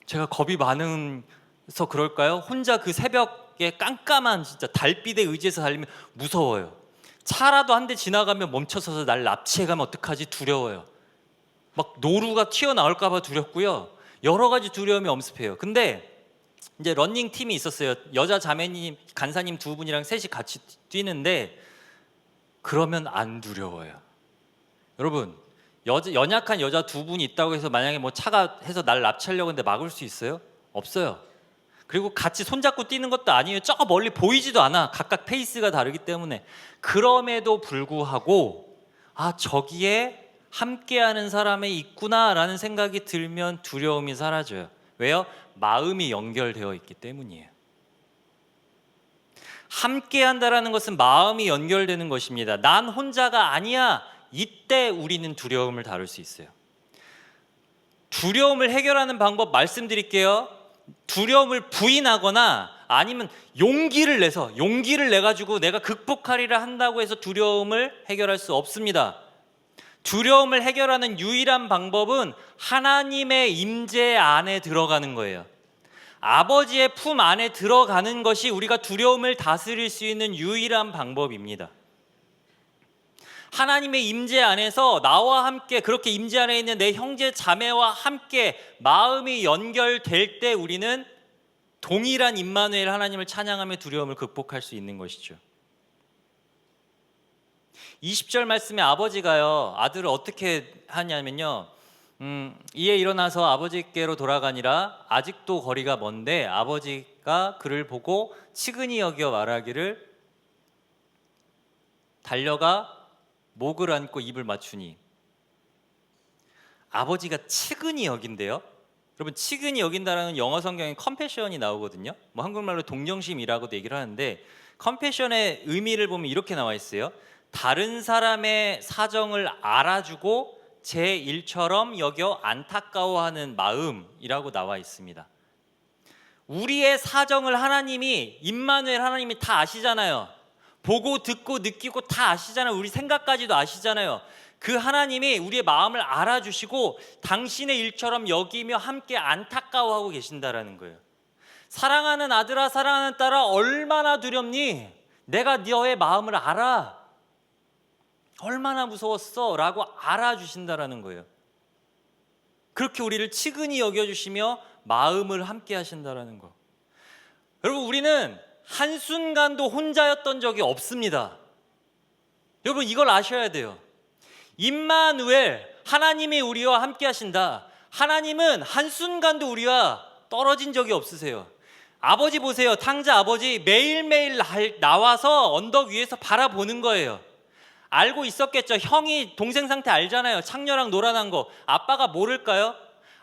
제가 겁이 많아서 그럴까요? 혼자 그 새벽에 깜깜한 진짜 달빛에 의지해서 달리면 무서워요. 차라도 한 대 지나가면 멈춰서서 날 납치해가면 어떡하지? 두려워요. 막 노루가 튀어나올까 봐 두렵고요. 여러 가지 두려움이 엄습해요. 근데 이제 러닝 팀이 있었어요. 여자 자매님, 간사님 두 분이랑 셋이 같이 뛰는데 그러면 안 두려워요. 여러분, 연약한 여자 두 분이 있다고 해서 만약에 뭐 차가 해서 날 납치하려고 했는데 막을 수 있어요? 없어요. 그리고 같이 손잡고 뛰는 것도 아니에요. 저 멀리 보이지도 않아. 각각 페이스가 다르기 때문에. 그럼에도 불구하고 저기에 함께하는 사람이 있구나라는 생각이 들면 두려움이 사라져요. 왜요? 마음이 연결되어 있기 때문이에요. 함께한다라는 것은 마음이 연결되는 것입니다. 난 혼자가 아니야. 이때 우리는 두려움을 다룰 수 있어요. 두려움을 해결하는 방법 말씀드릴게요. 두려움을 부인하거나 아니면 용기를 내가지고 내가 극복하리라 한다고 해서 두려움을 해결할 수 없습니다. 두려움을 해결하는 유일한 방법은 하나님의 임재 안에 들어가는 거예요. 아버지의 품 안에 들어가는 것이 우리가 두려움을 다스릴 수 있는 유일한 방법입니다. 하나님의 임재 안에서 나와 함께, 그렇게 임재 안에 있는 내 형제 자매와 함께 마음이 연결될 때 우리는 동일한 임마누엘 하나님을 찬양하며 두려움을 극복할 수 있는 것이죠. 20절 말씀에 아버지가요, 아들을 어떻게 하냐면요, 이에 일어나서 아버지께로 돌아가니라. 아직도 거리가 먼데 아버지가 그를 보고 치근히 여겨 말하기를 달려가 목을 안고 입을 맞추니. 아버지가 치근히 여긴대요. 여러분, 치근히 여긴다라는 영어 성경에 컴패션이 나오거든요. 뭐 한국말로 동정심이라고도 얘기를 하는데, 컴패션의 의미를 보면 이렇게 나와 있어요. 다른 사람의 사정을 알아주고 제 일처럼 여겨 안타까워하는 마음이라고 나와 있습니다. 우리의 사정을 하나님이, 임마누엘 하나님이 다 아시잖아요. 보고 듣고 느끼고 다 아시잖아요. 우리 생각까지도 아시잖아요. 그 하나님이 우리의 마음을 알아주시고 당신의 일처럼 여기며 함께 안타까워하고 계신다라는 거예요. 사랑하는 아들아, 사랑하는 딸아, 얼마나 두렵니? 내가 너의 마음을 알아. 얼마나 무서웠어? 라고 알아주신다라는 거예요. 그렇게 우리를 치근히 여겨주시며 마음을 함께 하신다라는 거. 여러분, 우리는 한순간도 혼자였던 적이 없습니다. 여러분, 이걸 아셔야 돼요. 임마누엘, 하나님이 우리와 함께 하신다. 하나님은 한순간도 우리와 떨어진 적이 없으세요. 아버지 보세요. 탕자 아버지 매일매일 나와서 언덕 위에서 바라보는 거예요. 알고 있었겠죠. 형이 동생 상태 알잖아요. 창녀랑 놀아난 거. 아빠가 모를까요?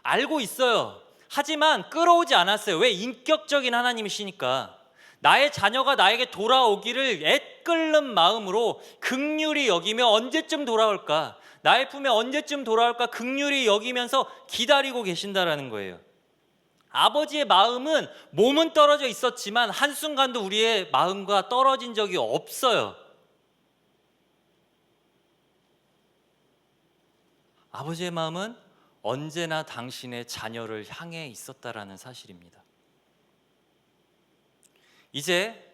알고 있어요. 하지만 끌어오지 않았어요. 왜? 인격적인 하나님이시니까. 나의 자녀가 나에게 돌아오기를 애끓는 마음으로 긍휼히 여기며 언제쯤 돌아올까? 나의 품에 언제쯤 돌아올까? 긍휼히 여기면서 기다리고 계신다라는 거예요. 아버지의 마음은 몸은 떨어져 있었지만 한순간도 우리의 마음과 떨어진 적이 없어요. 아버지의 마음은 언제나 당신의 자녀를 향해 있었다라는 사실입니다. 이제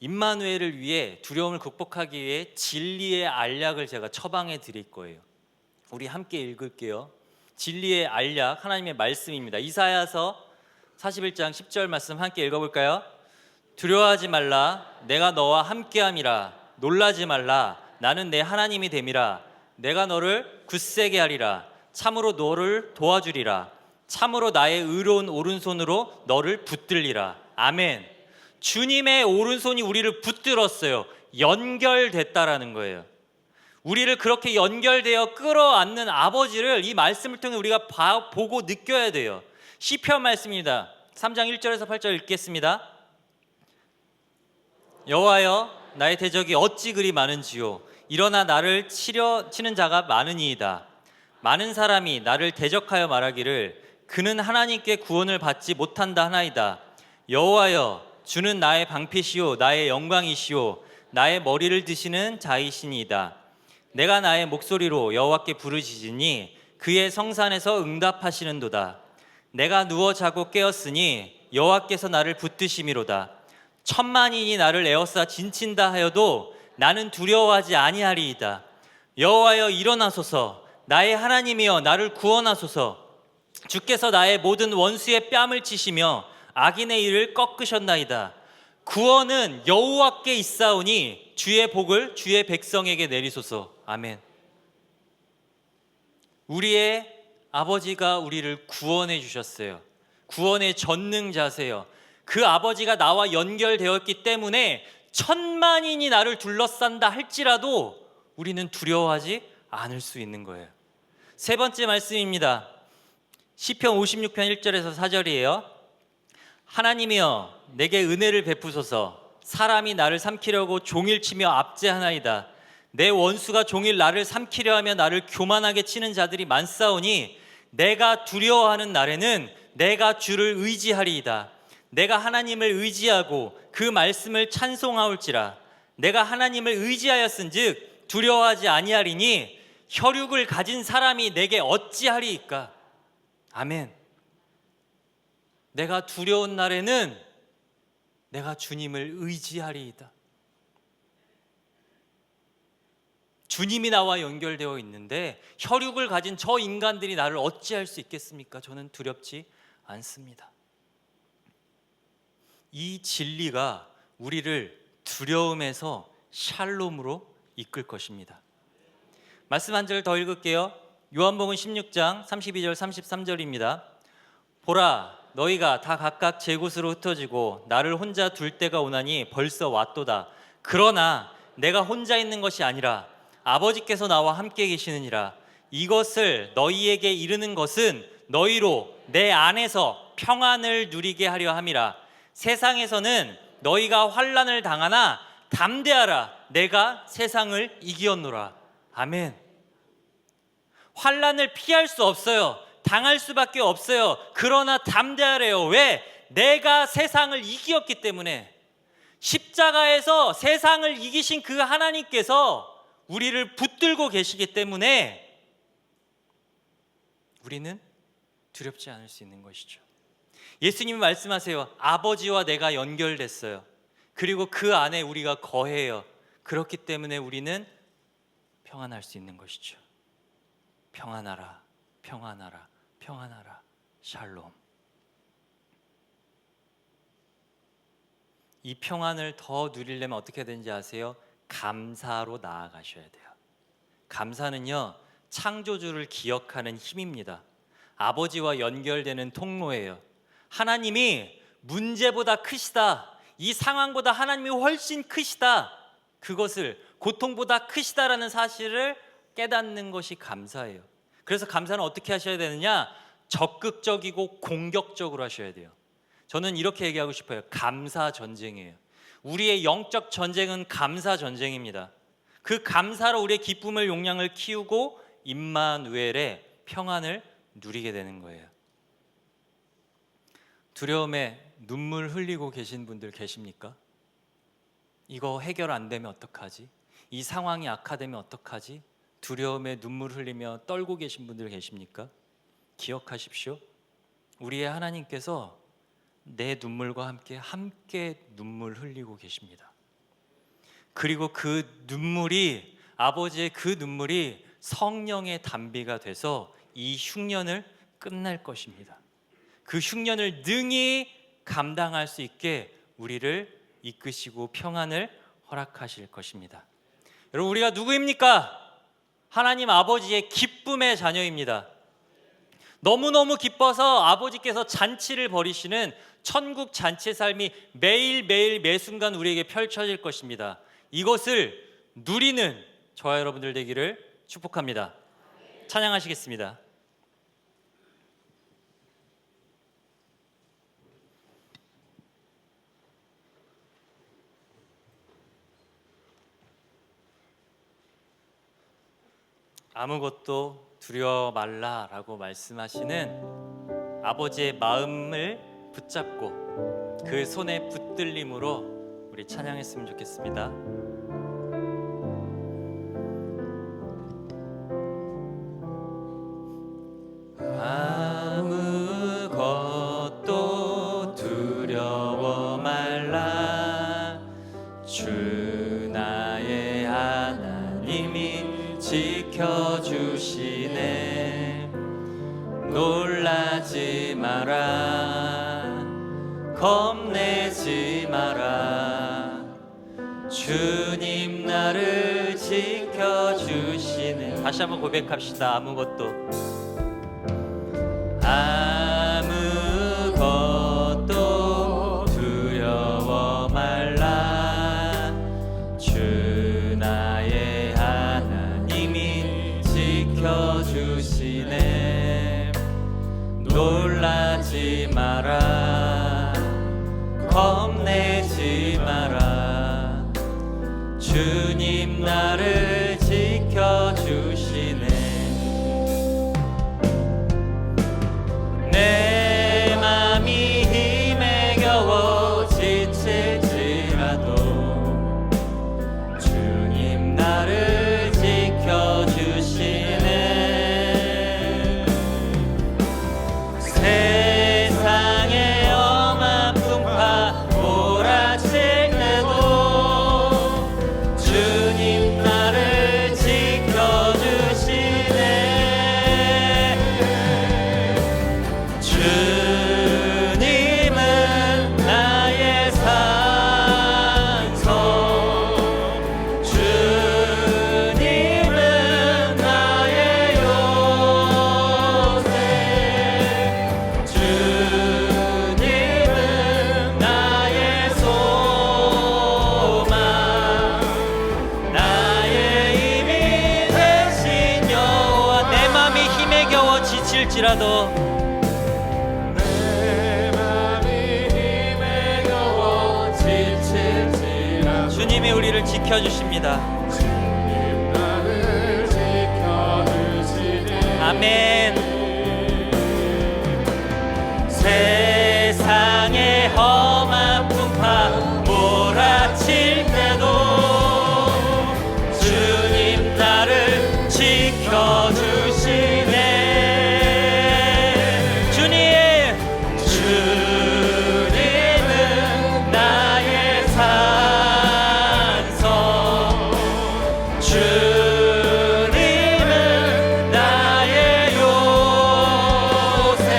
임마누엘을 위해 두려움을 극복하기 위해 진리의 알약을 제가 처방해 드릴 거예요. 우리 함께 읽을게요. 진리의 알약, 하나님의 말씀입니다. 이사야서 41장 10절 말씀 함께 읽어볼까요? 두려워하지 말라, 내가 너와 함께함이라. 놀라지 말라, 나는 내 하나님이 됨이라. 내가 너를 굳세게 하리라. 참으로 너를 도와주리라. 참으로 나의 의로운 오른손으로 너를 붙들리라. 아멘. 주님의 오른손이 우리를 붙들었어요. 연결됐다라는 거예요. 우리를 그렇게 연결되어 끌어안는 아버지를 이 말씀을 통해 우리가 보고 느껴야 돼요. 시편 말씀입니다. 3장 1절에서 8절 읽겠습니다. 여호와여, 나의 대적이 어찌 그리 많은지요. 일어나 나를 치는 자가 많으니이다. 많은 사람이 나를 대적하여 말하기를 그는 하나님께 구원을 받지 못한다 하나이다. 여호와여, 주는 나의 방패시요 나의 영광이시요 나의 머리를 드시는 자이시니이다. 내가 나의 목소리로 여호와께 부르짖으니 그의 성산에서 응답하시는도다. 내가 누워 자고 깨었으니 여호와께서 나를 붙드심이로다. 천만인이 나를 에워싸 진친다 하여도 나는 두려워하지 아니하리이다. 여호와여, 일어나소서. 나의 하나님이여, 나를 구원하소서. 주께서 나의 모든 원수의 뺨을 치시며 악인의 일을 꺾으셨나이다. 구원은 여호와께 있사오니 주의 복을 주의 백성에게 내리소서. 아멘. 우리의 아버지가 우리를 구원해 주셨어요. 구원의 전능자세요. 그 아버지가 나와 연결되었기 때문에 천만인이 나를 둘러싼다 할지라도 우리는 두려워하지 않을 수 있는 거예요. 세 번째 말씀입니다. 시편 56편 1절에서 4절이에요. 하나님이여, 내게 은혜를 베푸소서. 사람이 나를 삼키려고 종일치며 압제하나이다. 내 원수가 종일 나를 삼키려 하며 나를 교만하게 치는 자들이 많사오니 내가 두려워하는 날에는 내가 주를 의지하리이다. 내가 하나님을 의지하고 그 말씀을 찬송하올지라. 내가 하나님을 의지하였은즉 두려워하지 아니하리니 혈육을 가진 사람이 내게 어찌하리이까. 아멘. 내가 두려운 날에는 내가 주님을 의지하리이다. 주님이 나와 연결되어 있는데 혈육을 가진 저 인간들이 나를 어찌할 수 있겠습니까? 저는 두렵지 않습니다. 이 진리가 우리를 두려움에서 샬롬으로 이끌 것입니다. 말씀 한 절 더 읽을게요. 요한복음 16장 32절 33절입니다. 보라, 너희가 다 각각 제 곳으로 흩어지고 나를 혼자 둘 때가 오나니 벌써 왔도다. 그러나 내가 혼자 있는 것이 아니라 아버지께서 나와 함께 계시느니라. 이것을 너희에게 이르는 것은 너희로 내 안에서 평안을 누리게 하려 함이라. 세상에서는 너희가 환난을 당하나 담대하라. 내가 세상을 이기었노라. 아멘. 환난을 피할 수 없어요. 당할 수밖에 없어요. 그러나 담대하래요. 왜? 내가 세상을 이기었기 때문에. 십자가에서 세상을 이기신 그 하나님께서 우리를 붙들고 계시기 때문에 우리는 두렵지 않을 수 있는 것이죠. 예수님이 말씀하세요. 아버지와 내가 연결됐어요. 그리고 그 안에 우리가 거해요. 그렇기 때문에 우리는 평안할 수 있는 것이죠. 평안하라, 평안하라, 평안하라. 샬롬. 이 평안을 더 누리려면 어떻게 되는지 아세요? 감사로 나아가셔야 돼요. 감사는요, 창조주를 기억하는 힘입니다. 아버지와 연결되는 통로예요. 하나님이 문제보다 크시다. 이 상황보다 하나님이 훨씬 크시다. 그것을 고통보다 크시다라는 사실을 깨닫는 것이 감사예요. 그래서 감사는 어떻게 하셔야 되느냐? 적극적이고 공격적으로 하셔야 돼요. 저는 이렇게 얘기하고 싶어요. 감사 전쟁이에요. 우리의 영적 전쟁은 감사 전쟁입니다. 그 감사로 우리의 기쁨을 용량을 키우고 임마누엘의 평안을 누리게 되는 거예요. 두려움에 눈물 흘리고 계신 분들 계십니까? 이거 해결 안 되면 어떡하지? 이 상황이 악화되면 어떡하지? 두려움에 눈물 흘리며 떨고 계신 분들 계십니까? 기억하십시오. 우리의 하나님께서 내 눈물과 함께 눈물 흘리고 계십니다. 그리고 그 눈물이, 아버지의 그 눈물이 성령의 단비가 돼서 이 흉년을 끝낼 것입니다. 그 흉년을 능히 감당할 수 있게 우리를 이끄시고 평안을 허락하실 것입니다. 여러분, 우리가 누구입니까? 하나님 아버지의 기쁨의 자녀입니다. 너무너무 기뻐서 아버지께서 잔치를 벌이시는 천국 잔치의 삶이 매일매일 매순간 우리에게 펼쳐질 것입니다. 이것을 누리는 저와 여러분들 되기를 축복합니다. 찬양하시겠습니다. 아무것도 두려워 말라라고 말씀하시는 아버지의 마음을 붙잡고 그 손의 붙들림으로 우리 찬양했으면 좋겠습니다. 아무것도 두려워 말라. 주 나의 하나님이 지켜주시네. 놀라지 마라. 겁내지 마라. 주님 나를 지켜주시네. 다시 한번 고백합시다. 아무것도 두려워 말라. 주 나의 하나님이 지켜주시네. 놀라지 마라. 겁내지 마라. 주님 나를 지켜주시네. 내 맘이 힘에 겨워 지칠지라도 주님 나를 지켜주시네. 세상의 험한 풍파 몰아칠 때도 주님 나를 지켜주시네. 주님은 나의 산성, 주님은 나의 요새, 주님은 나의 소망, 나의 힘이 되신 여호와. 내 맘이 힘에 겨워 지칠지라도 주님이 우리를 지켜주십니다. 아멘. 세상의 험한 풍파 몰아칠 때도 주님 나를 지켜주시네. 주님은 나의 산성, 주님은 나의 요새,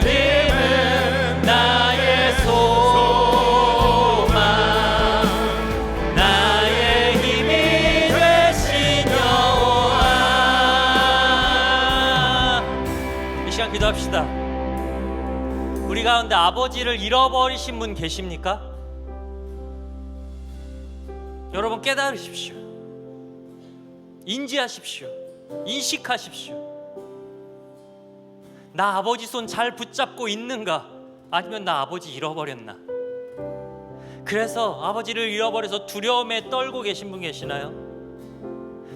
주님은 나의 소망, 나의 힘이 되신 여호와. 이 시간 기도합시다. 우리 가운데 아버지를 잃어버리신 분 계십니까? 여러분 깨달으십시오. 인지하십시오. 인식하십시오. 나 아버지 손 잘 붙잡고 있는가? 아니면 나 아버지 잃어버렸나? 그래서 아버지를 잃어버려서 두려움에 떨고 계신 분 계시나요?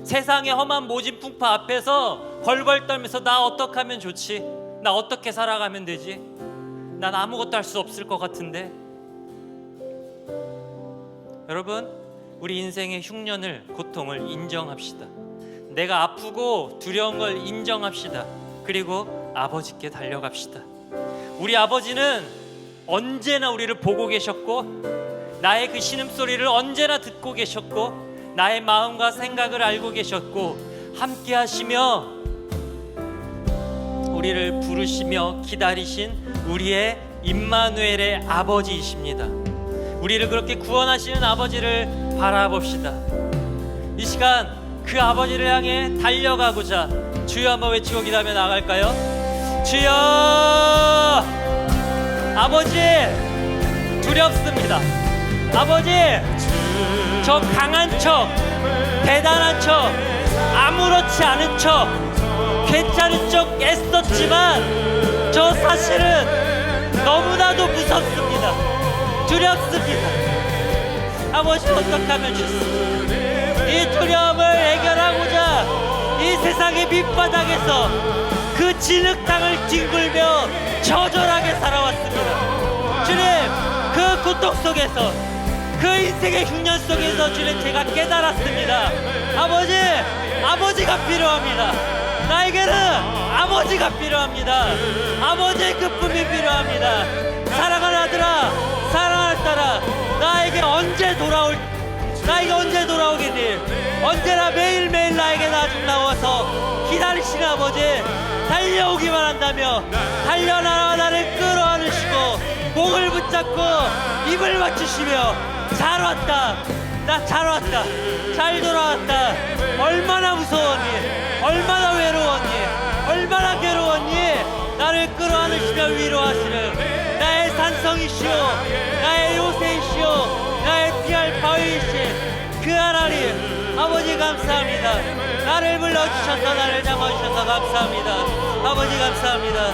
세상의 험한 모진 풍파 앞에서 벌벌 떨면서 나 어떡하면 좋지? 나 어떻게 살아가면 되지? 난 아무것도 할 수 없을 것 같은데. 여러분, 우리 인생의 흉년을, 고통을 인정합시다. 내가 아프고 두려운 걸 인정합시다. 그리고 아버지께 달려갑시다. 우리 아버지는 언제나 우리를 보고 계셨고, 나의 그 신음소리를 언제나 듣고 계셨고, 나의 마음과 생각을 알고 계셨고, 함께 하시며 우리를 부르시며 기다리신 우리의 임마누엘의 아버지이십니다. 우리를 그렇게 구원하시는 아버지를 바라봅시다. 이 시간 그 아버지를 향해 달려가고자 주여 한번 외치고 기도하며 나갈까요? 주여! 아버지, 두렵습니다. 아버지, 저 강한 척, 대단한 척, 아무렇지 않은 척, 괜찮은 척 애썼지만 저 사실은 너무나도 무섭습니다. 두렵습니다. 아버지, 어떻게 하면 좋습니까? 이 두려움을 해결하고자 이 세상의 밑바닥에서 그 진흙탕을 뒹굴며 처절하게 살아왔습니다. 주님, 그 고통 속에서, 그 인생의 흉년 속에서 주님, 제가 깨달았습니다. 아버지, 아버지가 필요합니다. 나에게는 아버지가 필요합니다. 아버지의 기쁨이 필요합니다. 사랑하는 아들아, 사랑하는 딸아, 나에게 언제 돌아오겠니? 언제나 매일매일 나에게 나와서 기다리시는 아버지, 달려오기만 한다며 달려나와 나를 끌어안으시고 목을 붙잡고 입을 맞추시며 잘 왔다, 나 잘 왔다, 잘 돌아왔다, 얼마나 무서웠니, 얼마나 외로웠니, 얼마나 괴로웠니, 나를 끌어안으시며 위로하시는 나의 산성이시오, 나의 요새이시오, 나의 피할 바위이신 그 하나님, 아버지 감사합니다. 나를 불러주셔서, 나를 잡아주셔서 감사합니다. 아버지 감사합니다.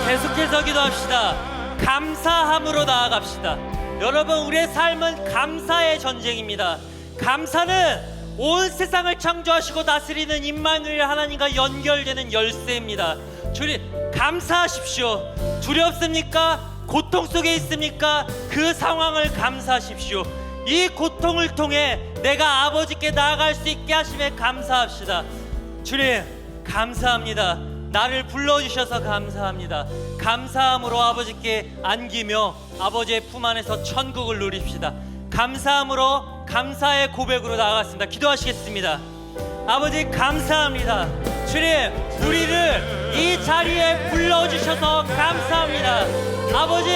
계속해서 기도합시다. 감사함으로 나아갑시다. 여러분, 우리의 삶은 감사의 전쟁입니다. 감사는 온 세상을 창조하시고 다스리는 임마누엘 하나님과 연결되는 열쇠입니다. 주님, 감사하십시오. 두렵습니까? 고통 속에 있습니까? 그 상황을 감사하십시오. 이 고통을 통해 내가 아버지께 나아갈 수 있게 하심에 감사합시다. 주님, 감사합니다. 나를 불러주셔서 감사합니다. 감사함으로 아버지께 안기며 아버지의 품 안에서 천국을 누립시다. 감사함으로, 감사의 고백으로 나아갔습니다. 기도하시겠습니다. 아버지 감사합니다. 주님, 우리를 이 자리에 불러주셔서 감사합니다. 아버지,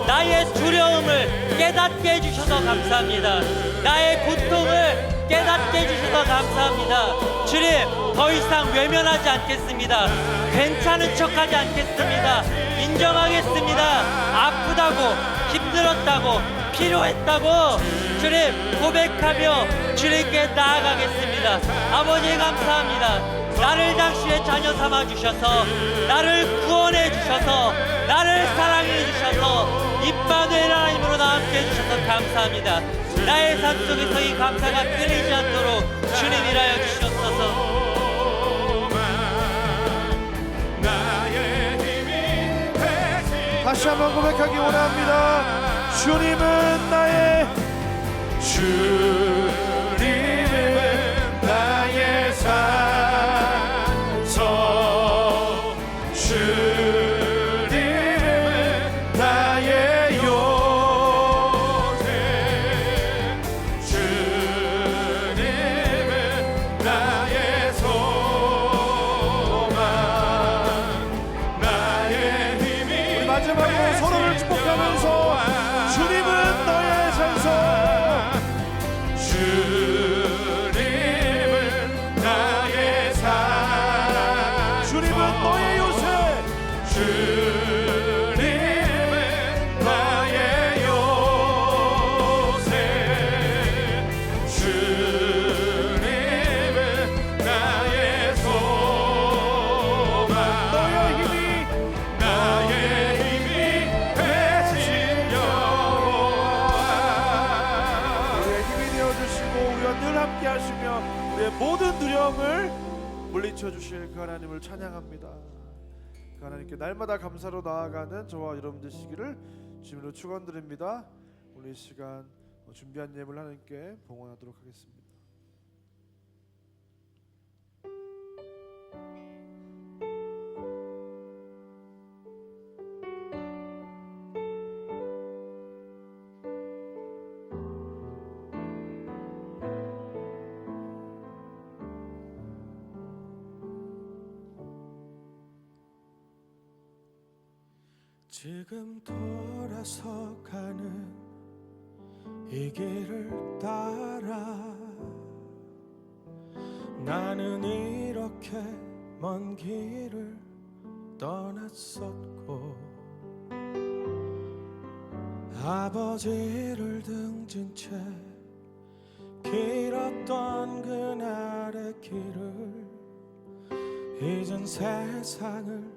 나의 두려움을 깨닫게 해주셔서 감사합니다. 나의 고통을 깨닫게 해주셔서 감사합니다. 주님, 더 이상 외면하지 않겠습니다. 괜찮은 척하지 않겠습니다. 인정하겠습니다. 아프다고, 힘들었다고, 필요했다고 주님 고백하며 주님께 나아가겠습니다. 아버지 감사합니다. 나를 당신의 자녀 삼아주셔서, 나를 구원해주셔서, 나를 사랑해주셔서 임마누엘 하나님으로 나 함께 해주셔서 감사합니다. 나의 삶 속에서 이 감사가 끊이지 않도록 주님 일하여 주시옵소서. 다시 한번 고백하기 원합니다. 주님은 나의 산성, 주님은 나의 요새, 주님은 나의 소망, 나의 힘이. 우리 마지막으로 서로를 축복하면서 주님은 너의 산성, 우리와 늘 함께 하시며 우리의 모든 두려움을 물리쳐 주실 그 하나님을 찬양합니다. 그 하나님께 날마다 감사로 나아가는 저와 여러분 되시기를 주님으로 축원드립니다. 오늘 이 시간 준비한 예물을 하나님께 봉헌하도록 하겠습니다. 지금 돌아서 가는 이 길을 따라 나는 이렇게 먼 길을 떠났었고 아버지를 등진 채 길었던 그날의 길을 이젠 세상을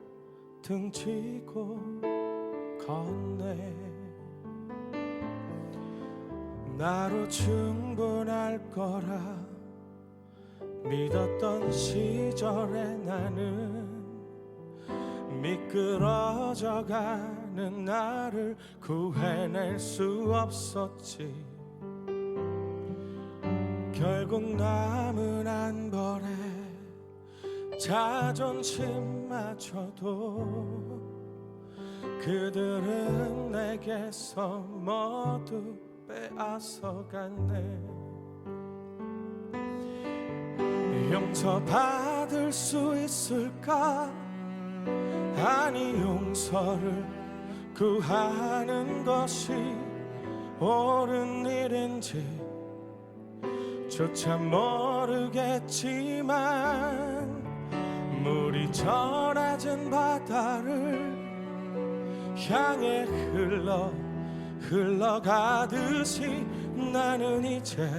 등지고 걷네. 나로 충분할 거라 믿었던 시절에 나는 미끄러져가는 나를 구해낼 수 없었지. 결국 남은 한 벌에 자존심마저도 그들은 내게서 모두 빼앗아갔네. 용서받을 수 있을까? 아니 용서를 구하는 것이 옳은 일인지 조차 모르겠지만 물이 저 낮은 바다를 향해 흘러가듯이 나는 이제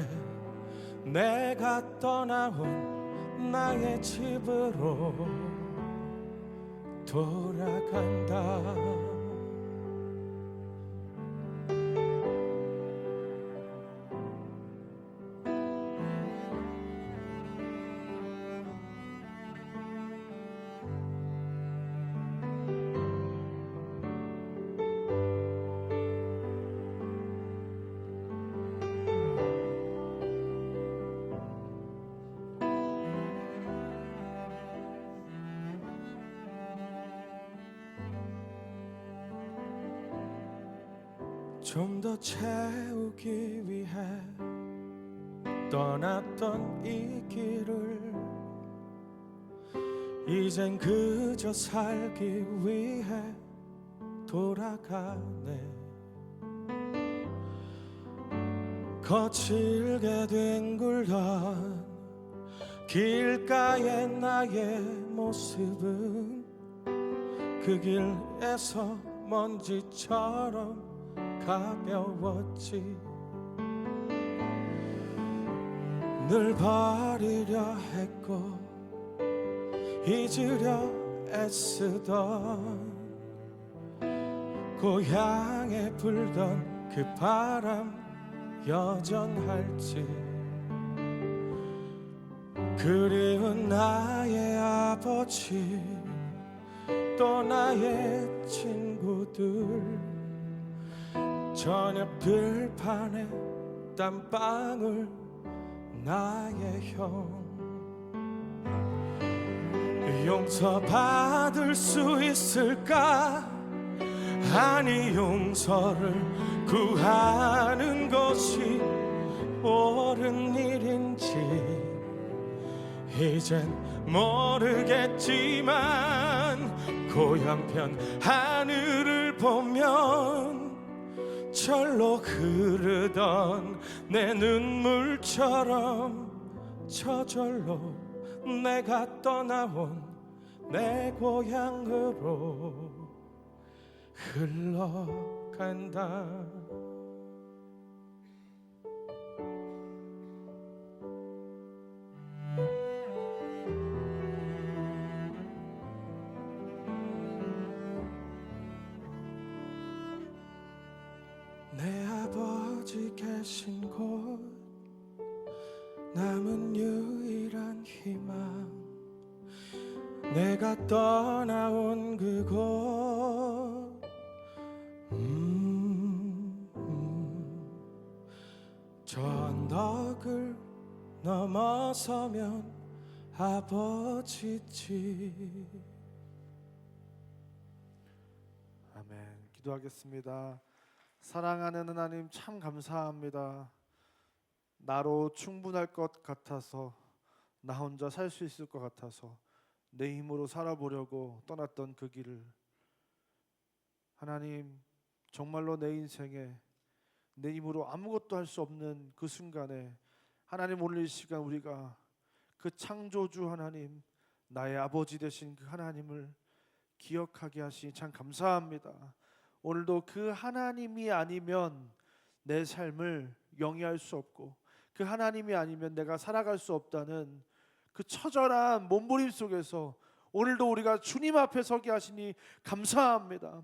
내가 떠나온 나의 집으로 돌아간다. 좀 더 채우기 위해 떠났던 이 길을 이젠 그저 살기 위해 돌아가네. 거칠게 뒹굴던 길가의 나의 모습은 그 길에서 먼지처럼 가벼웠지. 늘 버리려 했고 잊으려 애쓰던 고향에 불던 그 바람 여전할지. 그리운 나의 아버지 또 나의 친구들 저녁 들판에 땀방울 나의 형 용서받을 수 있을까? 아니 용서를 구하는 것이 옳은 일인지 이젠 모르겠지만 고향편 하늘을 보면 절로 흐르던 내 눈물처럼 저절로 내가 떠나온 내 고향으로 흘러간다. 내 아버지 계신 곳 남은 유일한 희망 내가 떠나온 그곳 저 언덕을 넘어서면 아버지 집. 아멘. 기도하겠습니다. 사랑하는 하나님 참 감사합니다. 나로 충분할 것 같아서, 나 혼자 살 수 있을 것 같아서 내 힘으로 살아보려고 떠났던 그 길을, 하나님 정말로 내 인생에 내 힘으로 아무것도 할 수 없는 그 순간에 하나님 오늘 이 시간 우리가 그 창조주 하나님, 나의 아버지 되신 그 하나님을 기억하게 하시니 참 감사합니다. 오늘도 그 하나님이 아니면 내 삶을 영위할 수 없고, 그 하나님이 아니면 내가 살아갈 수 없다는 그 처절한 몸부림 속에서 오늘도 우리가 주님 앞에 서게 하시니 감사합니다.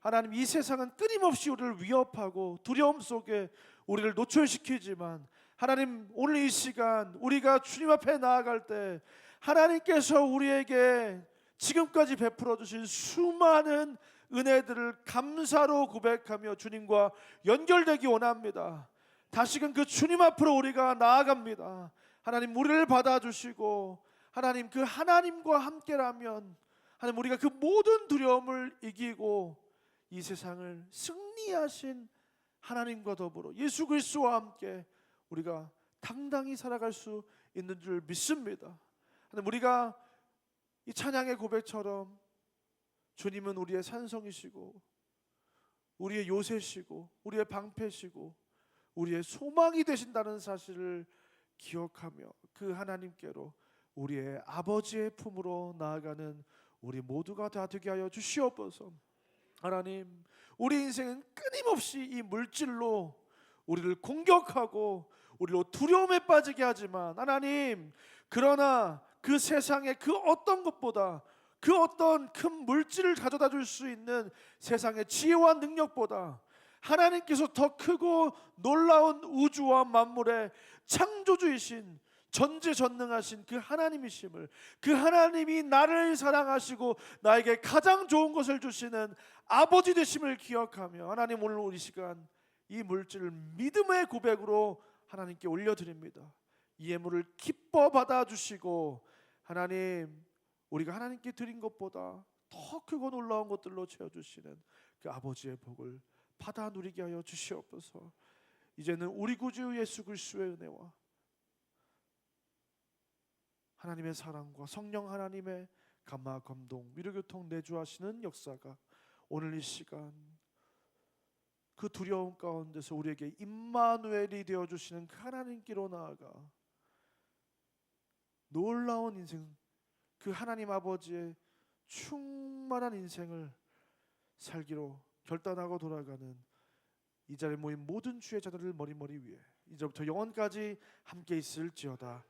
하나님, 이 세상은 끊임없이 우리를 위협하고 두려움 속에 우리를 노출시키지만, 하나님 오늘 이 시간 우리가 주님 앞에 나아갈 때 하나님께서 우리에게 지금까지 베풀어 주신 수많은 은혜들을 감사로 고백하며 주님과 연결되기 원합니다. 다시금 그 주님 앞으로 우리가 나아갑니다. 하나님 우리를 받아주시고, 하나님 그 하나님과 함께라면 하나님 우리가 그 모든 두려움을 이기고 이 세상을 승리하신 하나님과 더불어 예수 그리스도와 함께 우리가 당당히 살아갈 수 있는 줄 믿습니다. 하나님, 우리가 이 찬양의 고백처럼 주님은 우리의 산성이시고 우리의 요새시고 우리의 방패시고 우리의 소망이 되신다는 사실을 기억하며 그 하나님께로, 우리의 아버지의 품으로 나아가는 우리 모두가 다 되게 하여 주시옵소서. 하나님, 우리 인생은 끊임없이 이 물질로 우리를 공격하고 우리로 두려움에 빠지게 하지만, 하나님 그러나 그 세상의 그 어떤 것보다, 그 어떤 큰 물질을 가져다 줄 수 있는 세상의 지혜와 능력보다 하나님께서 더 크고 놀라운 우주와 만물의 창조주이신, 전지전능하신 그 하나님이심을, 그 하나님이 나를 사랑하시고 나에게 가장 좋은 것을 주시는 아버지 되심을 기억하며, 하나님 오늘 우리 시간 이 물질을 믿음의 고백으로 하나님께 올려드립니다. 이 예물을 기뻐 받아주시고, 하나님 우리가 하나님께 드린 것보다 더 크고 놀라운 것들로 채워주시는 그 아버지의 복을 받아 누리게 하여 주시옵소서. 이제는 우리 구주 예수 그리스도의 은혜와 하나님의 사랑과 성령 하나님의 감화 감동 위로교통 내주하시는 역사가 오늘 이 시간 그 두려움 가운데서 우리에게 임마누엘이 되어주시는 그 하나님께로 나아가 놀라운 인생, 그 하나님 아버지의 충만한 인생을 살기로 결단하고 돌아가는 이 자리에 모인 모든 주의 자들을 머리머리 위에 이제부터 영원까지 함께 있을지어다.